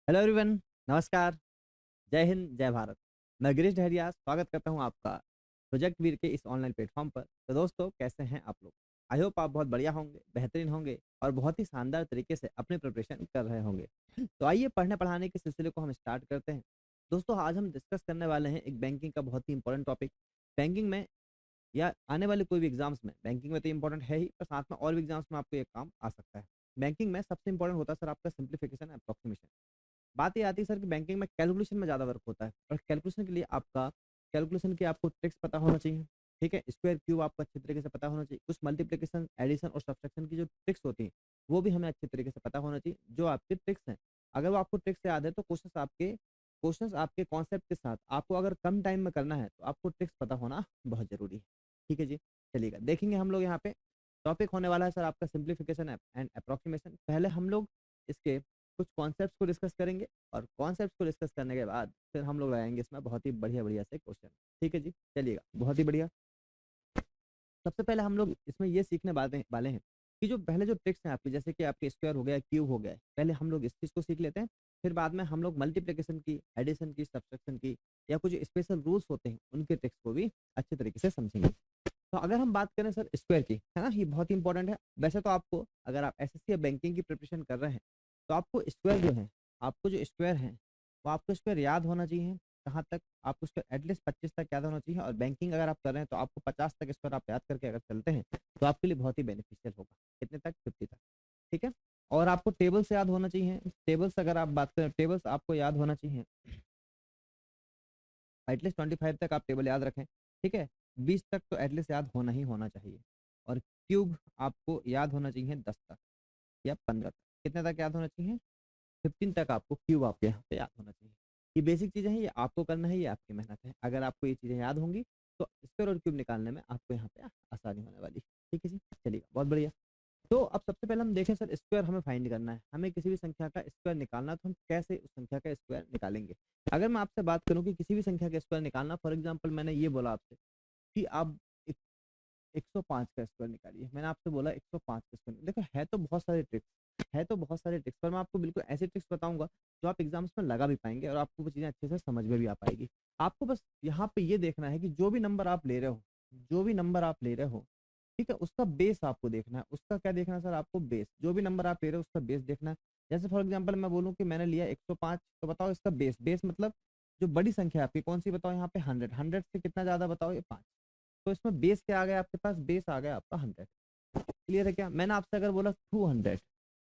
Hello everyone. नमस्कार। जय हिंद, जय भारत। मैं गिरीश डहरिया स्वागत करता हूं आपका प्रोजेक्ट वीर के इस ऑनलाइन प्लेटफॉर्म पर। तो दोस्तों, कैसे हैं आप लोग? आई होप आप बहुत बढ़िया होंगे, बेहतरीन होंगे और बहुत ही शानदार तरीके से अपनी प्रिपरेशन कर रहे होंगे। तो आइए पढ़ने पढ़ाने के सिलसिले को हम स्टार्ट करते हैं। दोस्तों, आज हम डिस्कस करने वाले हैं एक बैंकिंग का बहुत ही इंपॉर्टेंट टॉपिक। बैंकिंग में या आने वाले कोई भी एग्जाम्स में, बैंकिंग में तो इंपॉर्टेंट है ही, पर साथ में और भी एग्जाम्स में आपको ये काम आ सकता है। बैंकिंग में सबसे इंपॉर्टेंट होता है सर आपका सिंप्लीफिकेशन, अप्रोक्सीमेशन। बात ये आती है सर कि बैंकिंग में कैलकुलेशन में ज़्यादा वर्क होता है, और कैलकुलेशन के लिए आपका कैलकुलेशन के आपको ट्रिक्स पता होना चाहिए। ठीक है, स्क्वायर क्यूब आपको अच्छी तरीके से पता होना चाहिए। कुछ मल्टीप्लिकेशन, एडिशन और सब्ट्रैक्शन की जो ट्रिक्स होती हैं वो भी हमें अच्छी तरीके से पता होना चाहिए। जो आपके ट्रिक्स हैं, अगर वो आपको ट्रिक्स याद है तो क्वेश्चंस आपके कॉन्सेप्ट के साथ आपको अगर कम टाइम में करना है तो आपको ट्रिक्स पता होना बहुत जरूरी है। ठीक है जी, चलिएगा देखेंगे हम लोग यहाँ पे। टॉपिक होने वाला है सर आपका सिंप्लीफिकेशन एंड अप्रोक्सीमेशन। पहले हम लोग इसके कुछ कॉन्सेप्ट्स को डिस्कस करेंगे, और कॉन्सेप्ट्स को डिस्कस करने के बाद फिर हम लोग लगाएंगे इसमें बहुत ही बढ़िया बढ़िया से क्वेश्चन। ठीक है जी, चलिएगा बहुत ही बढ़िया। सबसे पहले हम लोग इसमें ये सीखने वाले वाले हैं कि जो पहले जो ट्रिक्स हैं आपकी, जैसे कि आपके स्क्वायर हो गया, क्यूब हो गया, पहले हम लोग इस चीज़ को सीख लेते हैं। फिर बाद में हम लोग मल्टीप्लिकेशन की, एडिशन की, सब्ट्रैक्शन की या कुछ स्पेशल रूल्स होते हैं उनके ट्रिक्स को भी अच्छे तरीके से समझेंगे। तो अगर हम बात करें सर स्क्वायर की, है ना, ये बहुत ही इंपॉर्टेंट है। वैसे तो आपको, अगर आप एसएससी या बैंकिंग की प्रिपरेशन कर रहे हैं तो आपको स्क्वायर जो है, आपको जो स्क्वायर है वो आपको स्क्वायर याद होना चाहिए। कहाँ तक? आपको स्क्वायर एटलीस्ट 25 तक याद होना चाहिए। और बैंकिंग अगर आप कर रहे हैं तो आपको 50 तक स्क्वायर आप याद करके अगर चलते हैं तो आपके लिए बहुत ही बेनिफिशियल होगा। कितने तक? 50 तक। ठीक है। और आपको टेबल्स याद होना चाहिए। टेबल्स अगर आप बात करें, टेबल्स आपको याद होना चाहिए। एटलीस्ट 25 तक आप टेबल याद रखें। ठीक है। 20 तक तो एटलीस्ट याद होना ही होना चाहिए। और क्यूब आपको याद होना चाहिए 10 तक या 15 तक। कितने तक याद होना चाहिए? 15 तक आपको क्यूब आपके यहाँ पे याद होना चाहिए। ये बेसिक चीज़ें हैं, ये आपको करना है, ये आपकी मेहनत है। अगर आपको ये चीज़ें याद होंगी तो स्क्वायर और क्यूब निकालने में आपको यहाँ पे आसानी होने वाली। ठीक है जी, चलिए बहुत बढ़िया। तो अब सबसे पहले हम देखें सर, स्क्वायर हमें फाइंड करना है, हमें किसी भी संख्या का स्क्वायर निकालना है, तो हम कैसे उस संख्या का स्क्वायर निकालेंगे? अगर मैं आपसे बात करूं कि किसी भी संख्या का स्क्वायर निकालना, फॉर एग्जांपल मैंने ये बोला आपसे कि आप 105 का स्क्वायर निकालिए, मैंने आपसे बोला 105 का स्क्वायर। देखो, है तो बहुत सारे ट्रिक्स, पर मैं आपको बिल्कुल ऐसे ट्रिक्स बताऊंगा जो आप एग्जाम्स में लगा भी पाएंगे और आपको वो चीज़ें अच्छे से समझ में भी आ पाएगी। आपको बस यहाँ पे ये देखना है कि जो भी नंबर आप ले रहे हो, जो भी नंबर आप ले रहे हो, ठीक है, उसका बेस आपको देखना है। उसका क्या देखना है सर? आपको बेस, जो भी नंबर आप ले रहे हो उसका बेस देखना है। जैसे फॉर एग्जाम्पल मैं बोलूँ कि मैंने लिया 105, तो बताओ इसका बेस, बेस मतलब जो बड़ी संख्या है आपकी कौन सी बताओ? यहाँ पे 100, 100 से कितना ज्यादा बताओ? ये 5। तो इसमें बेस क्या आ गया आपके पास? बेस आ गया आपका 100। क्लियर है क्या? मैंने आपसे अगर बोला 200,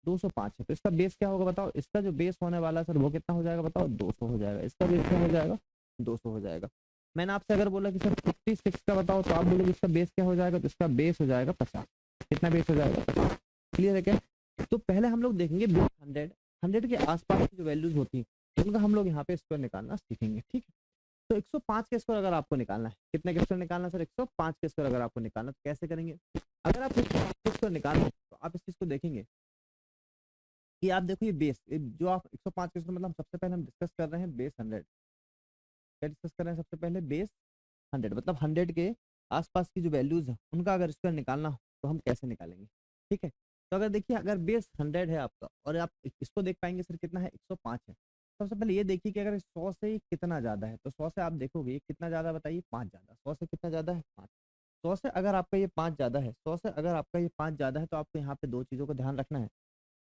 205 है, तो इसका बेस क्या होगा बताओ? इसका जो बेस होने वाला है सर वो कितना हो जाएगा बताओ? 200 हो जाएगा। इसका बेस क्या हो जाएगा? 200 हो जाएगा। मैंने आपसे अगर बोला कि सर 56 का बताओ, तो आप बोलोगे इसका बेस क्या हो जाएगा? तो इसका बेस हो जाएगा 50। कितना बेस हो जाएगा? 50। क्लियर है क्या? तो पहले हम लोग देखेंगे बेस 100, 100 के आसपास की जो वैल्यूज होती है उनका हम लोग यहाँ पे स्क्वायर निकालना सीखेंगे। ठीक है। तो 105 के स्क्वायर अगर आपको निकालना है, कितने के स्क्वायर निकालना है सर? 105 के स्क्वायर अगर आपको निकालना है तो कैसे करेंगे? अगर आप 105 के स्क्वायर निकालना है तो आप इस चीज को देखेंगे कि आप देखो ये बेस, जो आप 105 के स्क्वायर, मतलब सबसे पहले हम डिस्कस कर रहे हैं बेस 100। क्या डिस्कस कर रहे हैं सबसे पहले? बेस 100, मतलब 100 के आसपास की जो वैल्यूज है उनका अगर स्क्वायर निकालना हो तो हम कैसे निकालेंगे? ठीक है। तो अगर देखिए, अगर बेस 100 है आपका और आप इसको देख पाएंगे सर कितना है? 105 है। सबसे पहले ये देखिए कि अगर 100 से कितना ज्यादा है, तो 100 से आप देखोगे ये कितना ज्यादा, बताइए? 5 ज्यादा। 100 से कितना ज्यादा है? 5। 100 से अगर आपका ये 5 ज्यादा है, 100 से अगर आपका ये 5 ज्यादा है, तो आपको यहाँ पे दो चीजों का ध्यान रखना है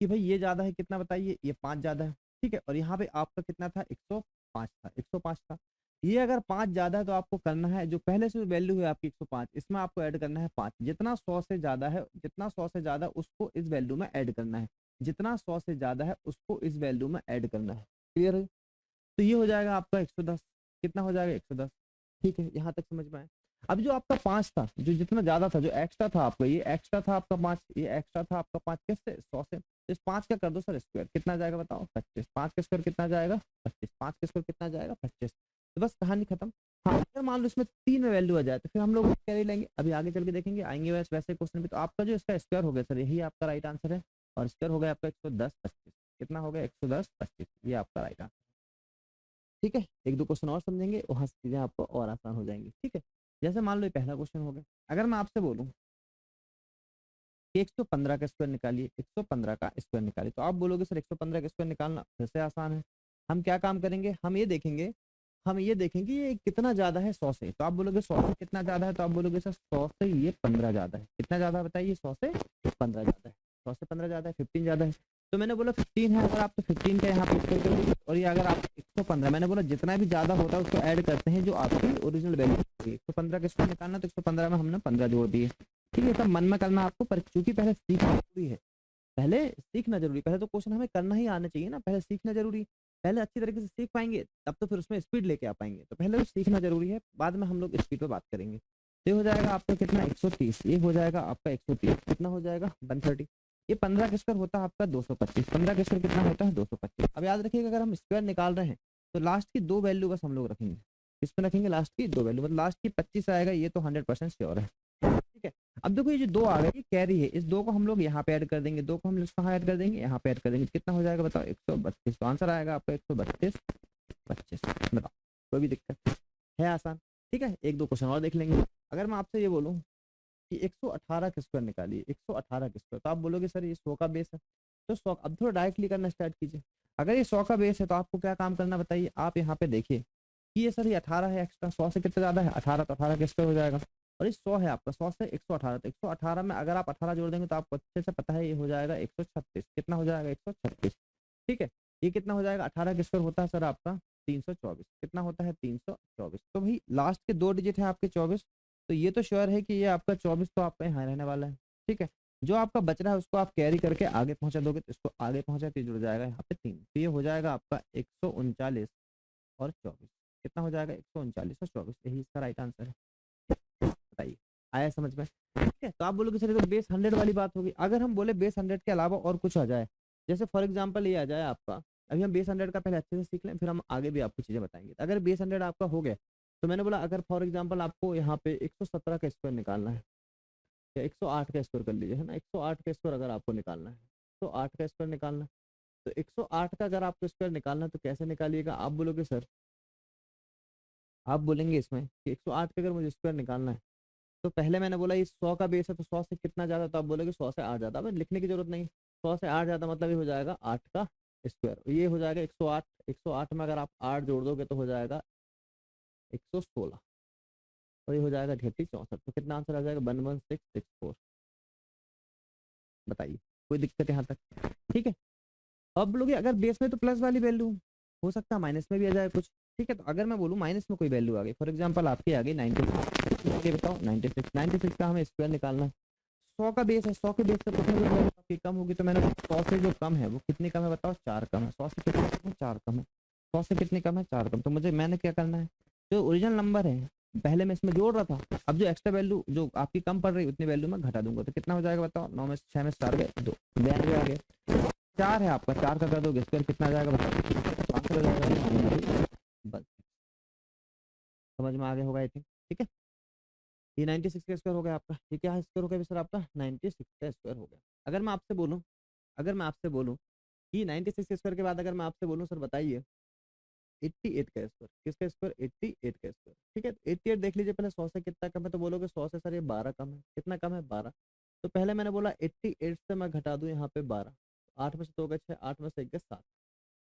कि भाई ये ज्यादा है कितना, बताइए? ये 5 ज्यादा है। ठीक है। और यहाँ पे आपका कितना था? 105 था, 105 था। ये अगर 5 ज्यादा है तो आपको करना है, जो पहले से वैल्यू है आपकी 105, इसमें आपको ऐड करना है 5। जितना 100 से ज्यादा है, जितना 100 से ज्यादा उसको इस वैल्यू में ऐड करना है। जितना 100 से ज्यादा है उसको इस वैल्यू में ऐड करना है। क्लियर है? तो ये हो जाएगा आपका 110। कितना हो जाएगा? 110। ठीक है, यहाँ तक समझ में आया। अब जो आपका 5 था, जो जितना ज्यादा था, जो एक्स्ट्रा था आपका, ये एक्स्ट्रा था आपका 5, ये एक्स्ट्रा था आपका 5, किससे? 100 से। तो इस 5 का कर दो सर स्क्वायर, कितना जाएगा बताओ? 25। 5 का स्क्वायर कितना जाएगा? 25। 5 का स्क्वायर कितना जाएगा? 25। तो बस कहानी खत्म। हाँ, अगर मान लो इसमें 3 में वैल्यू आ जाए तो फिर हम लोग क्या लेंगे? अभी आगे चल के देखेंगे, आएंगे वैसे क्वेश्चन भी। तो आपका जो इसका स्क्वायर हो गया सर, यही आपका राइट आंसर है। और स्क्वायर हो गया आपका 110, 25। कितना हो गया? 110, 25। ये आपका राइट आंसर। ठीक है। एक दो क्वेश्चन और समझेंगे, वहां से चीजें आपको और आसान हो जाएंगी। ठीक है। जैसे मान लो ये पहला क्वेश्चन हो गया। अगर मैं आपसे बोलूं कि 115 का स्क्वायर निकालिए, 115 का स्क्वायर निकालिए। तो आप बोलोगे सर 115 का स्क्वायर निकालना फिर से आसान है। हम क्या काम करेंगे, हम ये देखेंगे ये कितना ज्यादा है 100 से। तो आप बोलोगे 100 से कितना ज्यादा है, तो आप बोलोगे सर 100 से ये 15 ज्यादा है। कितना ज्यादा है बताइए, 100 से 15 ज्यादा है। 100 से 15 ज्यादा है, 15 ज्यादा है। तो मैंने बोला 15 है अगर आप, तो 15 का यहाँ पे स्क्वायर कर लीजिए। और ये अगर आप 115, मैंने बोला जितना भी ज्यादा होता है उसको ऐड करते हैं जो आपकी ओरिजिनल वैल्यू होगी। 115 का स्क्वायर निकालना, तो 115 में हमने 15 जोड़ दिए। ठीक है, सब मन में करना आपको, पर चूंकि पहले सीखना जरूरी है, पहले सीखना जरूरी, पहले तो क्वेश्चन हमें करना ही आना चाहिए ना, पहले सीखना जरूरी। पहले अच्छी तरीके से सीख पाएंगे तब तो फिर उसमें स्पीड लेके आ पाएंगे। तो पहले तो सीखना जरूरी है, बाद में हम लोग स्पीड पे बात करेंगे। तो ये हो जाएगा आपका कितना 130, ये हो जाएगा आपका 130, कितना हो जाएगा 130। ये 15 का स्क्वायर होता है आपका 225, 15 का स्क्वायर कितना होता है 225। अब याद रखिएगा अगर हम स्क्वायर निकाल रहे हैं तो लास्ट की दो वैल्यू बस हम लोग रखेंगे। किसमें रखेंगे, लास्ट की दो वैल्यू, मतलब लास्ट की 25 आएगा, ये तो 100% श्योर है। ठीक है, अब देखो ये जो दो आ गए ये कैरी है, इस दो को हम लोग यहाँ पे ऐड कर देंगे, दो को हम लोग कहाँ ऐड कर देंगे, यहाँ पे ऐड कर देंगे। कितना हो जाएगा बताओ 132। तो आंसर आएगा आपका 132 25। बताओ, कोई भी दिक्कत है, आसान। ठीक है, एक दो क्वेश्चन और देख लेंगे। अगर मैं आपसे ये बोलूँ कि 118 का स्क्वायर निकालिए, 118 का स्क्वायर, तो आप बोलोगे सर ये 100 का बेस है। तो 100, अब थोड़ा डायरेक्टली करना स्टार्ट कीजिए। अगर ये 100 का बेस है तो आपको क्या काम करना बताइए, आप यहाँ पे देखिए कि ये सर ये 18 है एक्स्ट्रा, 100 से कितना ज्यादा है 18, तो 18 का स्क्वायर हो जाएगा। और ये 100 है आपका, 100 से 118, तो 118 में अगर आप 18 जोड़ देंगे तो आपको अच्छे से पता है ये हो जाएगा 136। कितना हो जाएगा 136। ठीक है, ये कितना हो जाएगा 18 का स्क्वायर होता है सर आपका 324। कितना होता है 324। तो भाई लास्ट के दो डिजिट है आपके 24, तो ये तो श्योर है कि ये आपका 24 तो आपका यहाँ रहने वाला है। ठीक है, जो आपका बच रहा है उसको आप कैरी करके आगे पहुंचा दोगे, तो इसको आगे पहुंचा तो जुड़ जाएगा यहाँ पे 3, तो ये हो जाएगा आपका 139 और 24। कितना हो जाएगा 139 और 24, यही इसका राइट आंसर है। बताइए, आया समझ में। ठीक है, तो आप बोलोगे सर ये तो बेस 100 वाली बात होगी। अगर हम बोले बेस 100 के अलावा और कुछ आ जाए, जैसे फॉर एग्जाम्पल ये आ जाए आपका, अभी हम बेस 100 का पहले अच्छे से सीख लें, फिर हम आगे भी आपको चीजें बताएंगे। तो अगर बेस 100 आपका हो गया, तो मैंने बोला अगर फॉर एग्जाम्पल आपको यहाँ पे 117 का स्क्वायर निकालना है, या 108 का स्क्वायर कर लीजिए, है ना, 108 का स्क्वायर अगर आपको निकालना है, 108 का स्क्वायर निकालना है, तो 108 का अगर आपको स्क्वायर निकालना है तो कैसे निकालिएगा, आप बोलोगे सर, आप बोलेंगे इसमें कि 108 का अगर मुझे स्क्वायर निकालना है, तो पहले मैंने बोला ये 100 का बेस है तो 100 से कितना ज्यादा, तो आप बोलोगे 100 से 8 ज्यादा। अब लिखने की जरूरत नहीं, 100 से 8 ज्यादा मतलब ये हो जाएगा 8 का स्क्वायर, ये हो जाएगा 108। 108 में अगर आप 8 जोड़ दोगे तो हो जाएगा 116, और ये हो जाएगा 34। तो कितना आंसर आ जाएगा 11664। बताइए, कोई दिक्कत यहाँ तक। ठीक है, अब बोलोगे अगर बेस में तो प्लस वाली वैल्यू, हो सकता है माइनस में भी आ जाए कुछ। ठीक है, तो अगर मैं बोलूँ माइनस में कोई वैल्यू आ गई, फॉर एग्जांपल आपकी आ गई 96, बताओ 96, 96 का हमें स्क्वायर निकालना है। 100 का बेस है, 100 के बेस से कुछ ना कुछ वैल्यू आपकी कम होगी, तो मैंने 100 से जो कम है वो कितनी कम है बताओ, 4 कम है। 100 से कितनी कम है, 4 कम है। 100 से कितनी कम है, 4 कम। तो मुझे मैंने क्या करना है, जो ओरिजिनल नंबर है पहले मैं इसमें जोड़ रहा था, अब जो एक्स्ट्रा वैल्यू जो आपकी कम पड़ रही है उतनी वैल्यू मैं घटा दूंगा। तो कितना हो जाएगा बताओ, 9 में 6 में 4 गए 2, 92 आ गए। 4 है आपका, 4 का कर दोगे स्क्वायर कितना आ जाएगा बताओ, तो आंसर हो जाएगा बस। समझ में आ गया होगा आई थिंक। ठीक है, ये 96 का स्क्वायर हो गया आपका। ये क्या स्क्वायर हो गया सर आपका 96 का स्क्वायर हो गया। अगर मैं आपसे बोलूं, अगर मैं आपसे बोलूं कि 96 के स्क्वायर के बाद अगर मैं आपसे बोलूं सर बताइए 88 का स्क्वायर, किसका स्क्वायर 88 का स्क्वायर। ठीक है, 88 देख लीजिए पहले 100 से कितना कम है, तो बोलोगे 100 से सर ये 12 कम है। कितना कम है 12। तो पहले मैंने बोला 88 से मैं घटा दूं यहाँ पे 12, 8 में से 2 गए 6, 8 में से 1 गए 7।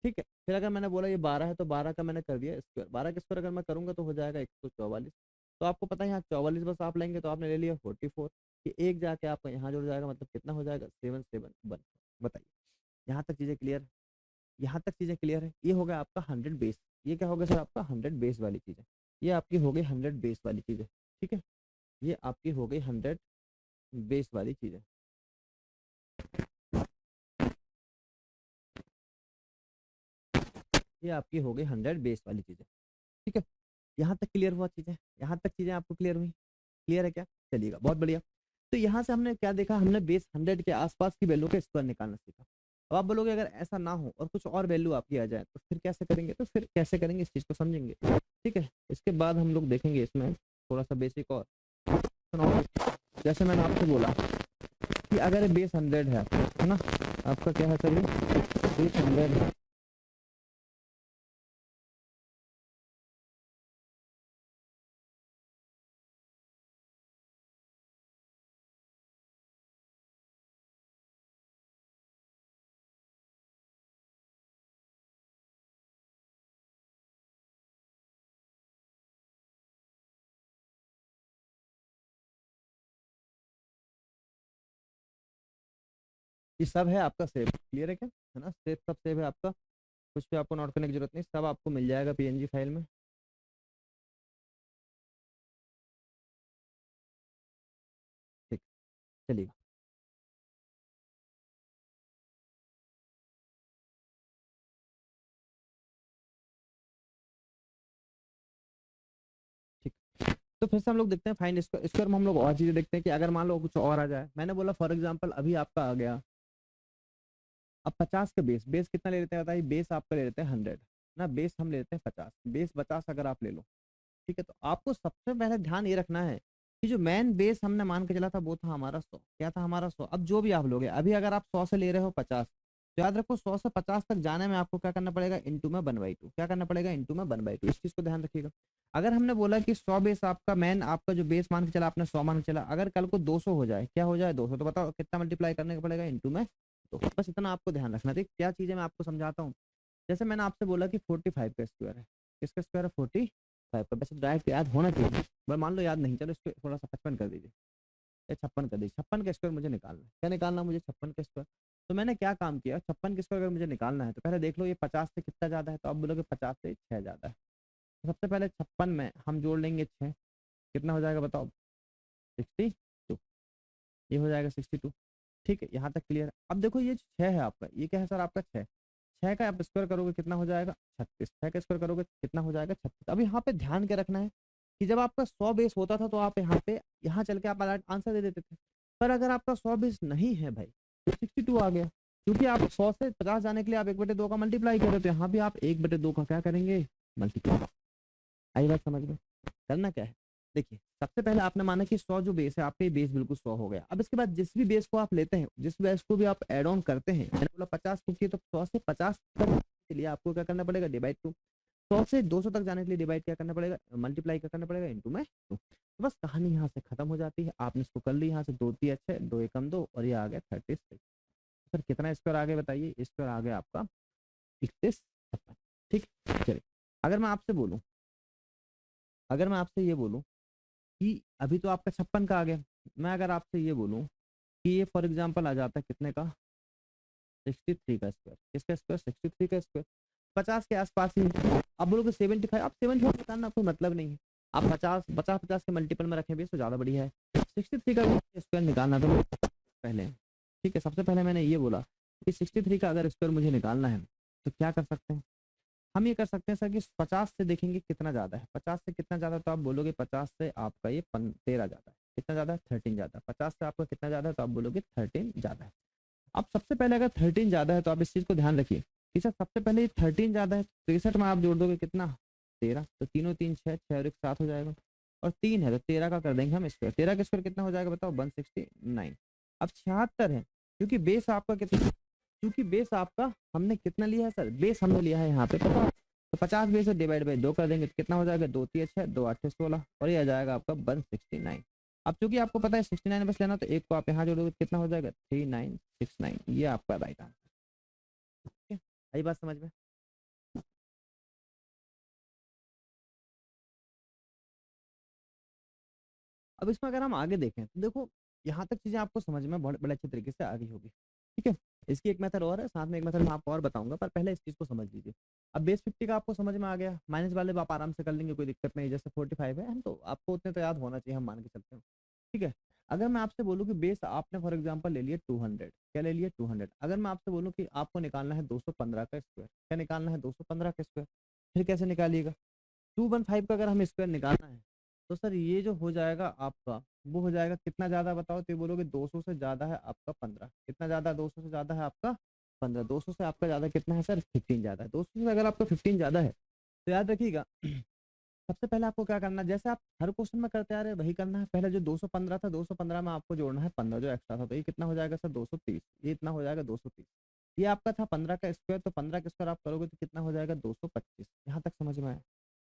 ठीक है, फिर अगर मैंने बोला ये 12 है तो 12 का मैंने कर दिया स्क्वायर, 12 का स्क्वायर अगर मैं करूंगा तो हो जाएगा 144। तो आपको पता है यहाँ 44 बस आप लेंगे तो आपने ले लिया 44, कि एक जाके आपका यहाँ जुड़ जाएगा, मतलब कितना हो जाएगा 771। बताइए, यहाँ तक चीजें क्लियर, यहाँ तक चीजें क्लियर है। ये हो गया आपका 100 बेस। ये क्या हो गया सर आपका 100 बेस वाली चीज है। ये आपकी हो गई 100 बेस वाली चीज है। ठीक है, ये आपकी हो गई 100 बेस वाली चीज है। ये आपकी हो गई 100 बेस वाली चीज है। ठीक है, यहाँ तक क्लियर हुआ चीजें, यहाँ तक चीजें आपको क्लियर हुई, क्लियर है क्या, चलिएगा बहुत बढ़िया। तो यहाँ से हमने क्या देखा, हमने बेस 100 के आसपास की वैल्यू का स्क्वायर निकालना सीखा। अब आप बोलोगे अगर ऐसा ना हो और कुछ और वैल्यू आपकी आ जाए तो फिर कैसे करेंगे, तो फिर कैसे करेंगे इस चीज को समझेंगे। ठीक है, इसके बाद हम लोग देखेंगे इसमें थोड़ा सा बेसिक और सुनाओ। जैसे मैंने आपसे बोला कि अगर बेस 100 है ना, आपका क्या है सर ये बेस 100 है। ये सब है आपका सेव, क्लियर है क्या, है ना, सेव सब सेव है आपका, कुछ भी आपको नोट करने की जरूरत नहीं, सब आपको मिल जाएगा पीएनजी फाइल में। ठीक, चलिए। ठीक, तो फिर से हम लोग देखते हैं फाइंड स्क्वायर, स्क्वायर में हम लोग और चीजें देखते हैं कि अगर मान लो कुछ और आ जाए, मैंने बोला फॉर एग्जांपल अभी आपका आ गया, अब 50 का बेस, बेस कितना ले लेते हैं बताइए, बेस आपका ले लेते हैं 100 ना, बेस हम ले लेते हैं 50, बेस 50 अगर आप ले लो, ठीक है, तो आपको सबसे पहले ध्यान ये रखना है कि जो मेन बेस हमने मान के चला था वो था हमारा 100, क्या था हमारा 100, अब जो भी आप लोगे, अभी अगर आप 100 से ले रहे हो 50, तो याद रखो 100 से 50 तक जाने में आपको क्या करना पड़ेगा, इंटू में 1/2, क्या करना पड़ेगा, इंटू में 1/2, इस चीज को ध्यान रखिएगा। अगर हमने बोला कि 100 बेस आपका मेन, आपका जो बेस मान के चला आपने 100 मान के चला, अगर कल को 200 हो जाए, क्या हो जाए 200, तो बताओ कितना मल्टीप्लाई करने का पड़ेगा, इंटू में, तो बस इतना आपको ध्यान रखना। ठीक, क्या चीज़ है मैं आपको समझाता हूँ। जैसे मैंने आपसे बोला कि 45 का स्क्वायर है, किसका स्क्वायर है, 45 का, वैसे डायरेक्ट याद होना चाहिए, पर मान लो याद नहीं, चलो इसको थोड़ा सा 55 कर दीजिए, या 56 कर दीजिए, 56 का स्क्वायर मुझे निकालना है, क्या निकालना है मुझे, 56 का स्क्वायर। तो मैंने क्या काम किया, 56 का स्क्वायर अगर मुझे निकालना है तो पहले देख लो ये 50 से कितना ज्यादा है, तो आप बोलोगे 50 से 6 ज्यादा है, तो सबसे पहले 56 में हम जोड़ लेंगे 6, कितना हो जाएगा बताओ, 62, ये हो जाएगा 62। ठीक है, यहाँ तक क्लियर है। अब देखो ये 6 है आपका, ये क्या है सर आपका 6, 6 का आप स्क्वायर करोगे कितना हो जाएगा 36, 6 का स्क्वायर करोगे कितना हो जाएगा 36। अब यहाँ पे ध्यान क्या रखना है कि जब आपका 100 बेस होता था तो आप यहाँ पे यहाँ चल के आप आंसर दे देते थे, पर अगर आपका 100 बेस नहीं है भाई तो 62 आ गया, क्योंकि आप 100 से 50 जाने के लिए आप 1/2 का मल्टीप्लाई कर रहे हो, तो यहाँ भी आप 1/2 का क्या करेंगे, मल्टीप्लाई। आई बात समझ में, करना क्या है, देखिए सबसे पहले आपने माना कि 100 जो बेस है आपका, ये बेस बिल्कुल 100 हो गया। अब इसके बाद जिस भी बेस को आप लेते हैं, जिस बेस को भी आप ऐड ऑन करते हैं, मैंने बोला 50 को किया, तो 100 से 50 तक के लिए आपको क्या करना पड़ेगा, डिवाइड टू, 100 से 200 तक जाने के लिए डिवाइड क्या करना पड़ेगा, मल्टीप्लाई क्या करना पड़ेगा, इंटू में टू। तो बस कहानी यहाँ से खत्म हो जाती है, आपने इसको कर ली, यहाँ से 2 3 अच्छे, 2 एकम 2, और ये आ गया 36। सर कितना स्क्वायर आ गया बताइए, स्क्वायर आ गया आपका 31 56। ठीक, चलिए। अगर मैं आपसे बोलूँ, अगर मैं आपसे ये बोलूँ कि अभी तो आपका 56 का आ गया, मैं अगर आपसे ये बोलूं कि ये फॉर एग्जांपल आ जाता है कितने का, 63 का स्क्वायर, किसका स्क्वायर, 63 का स्क्वायर, 50 के आसपास ही है। अब बोलोगे 75, अब 75 बताना कोई मतलब नहीं है, आप 50 के मल्टीपल में रखें भी तो ज्यादा बढ़िया है। 63 का स्क्वायर निकालना तो पहले, ठीक है, सबसे पहले मैंने ये बोला कि 63 का अगर स्क्वायर मुझे निकालना है तो क्या कर सकते हैं, हम ये कर सकते हैं सर कि 50 से देखेंगे कितना ज्यादा है, 50 से कितना ज्यादा, तो आप बोलोगे 50 से आपका ये 13 ज्यादा है, कितना ज्यादा है, 13 ज्यादा है, 50 से आपका कितना ज्यादा है, तो आप बोलोगे 13 ज्यादा है। अब सबसे पहले अगर 13 ज्यादा है तो आप इस चीज को ध्यान रखिए कि सर सबसे पहले ये 13 ज्यादा है, 63 में आप जोड़ दोगे कितना, 13, तो तीनों तीन 6, 6 और 1 7 हो जाएगा, और 3 है तो 13 का कर देंगे हम स्क्वायर, 13 का स्क्वायर कितना हो जाएगा बताओ, 169। अब 76 है, क्योंकि बेस आपका कितना, क्योंकि बेस आपका हमने कितना लिया है सर, बेस हमने लिया है यहाँ पे 50, तो 50 बेस से डिवाइड बाई 2 कर देंगे तो कितना हो जाएगा, 2 3 6, 2 8 16, और ये आ जाएगा आपका 169। अब चूंकि आपको पता है 69 बस लेना, तो एक को आप यहाँ जोड़ोगे कितना हो जाएगा, 3969, ये आपका राइट आंसर। ठीक है, आई बात समझ में। अब इसमें अगर हम आगे देखें तो देखो यहाँ तक चीजें आपको समझ में बहुत बड़े अच्छे तरीके से आ गई होगी। ठीक है, इसकी एक मेथड और है, साथ में एक मेथड मैं आपको और बताऊंगा, पर पहले इस चीज को समझ लीजिए। अब बेस 50 का आपको समझ में आ गया, माइनस वाले भी आप आराम से कर लेंगे, कोई दिक्कत नहीं, जैसे 45 है हम तो आपको उतने तो याद होना चाहिए, हम मान के चलते हैं। ठीक है, अगर मैं आपसे बोलूँ कि बेस आपने फॉर एग्जाम्पल ले लिया 200, क्या ले लिया 200, अगर मैं आपसे बोलूँ कि आपको निकालना है 215 का स्क्वायर, क्या निकालना है 215 का स्क्वायर, फिर कैसे निकालिएगा, 215 का अगर हमें स्क्वायर निकालना है तो सर ये जो हो जाएगा आपका, वो हो जाएगा कितना ज्यादा बताओ, तो ये बोलोगे 200 से ज्यादा है आपका 15, कितना ज्यादा, 200 से ज्यादा है आपका 15, 200 से आपका ज्यादा कितना है सर, 15 ज्यादा है, 200 से अगर आपका 15 ज्यादा है तो याद रखिएगा सबसे पहले आपको क्या करना है, जैसे आप हर क्वेश्चन में करते आ रहे हैं वही करना है, पहले जो 215 था 215 में आपको जोड़ना है 15 जो एक्स्ट्रा था, तो ये कितना हो जाएगा सर 230, ये इतना हो जाएगा 230, ये आपका था 15 का स्क्वायर, तो 15 का स्क्वायर आप करोगे तो कितना हो जाएगा 225, यहाँ तक समझ में आया।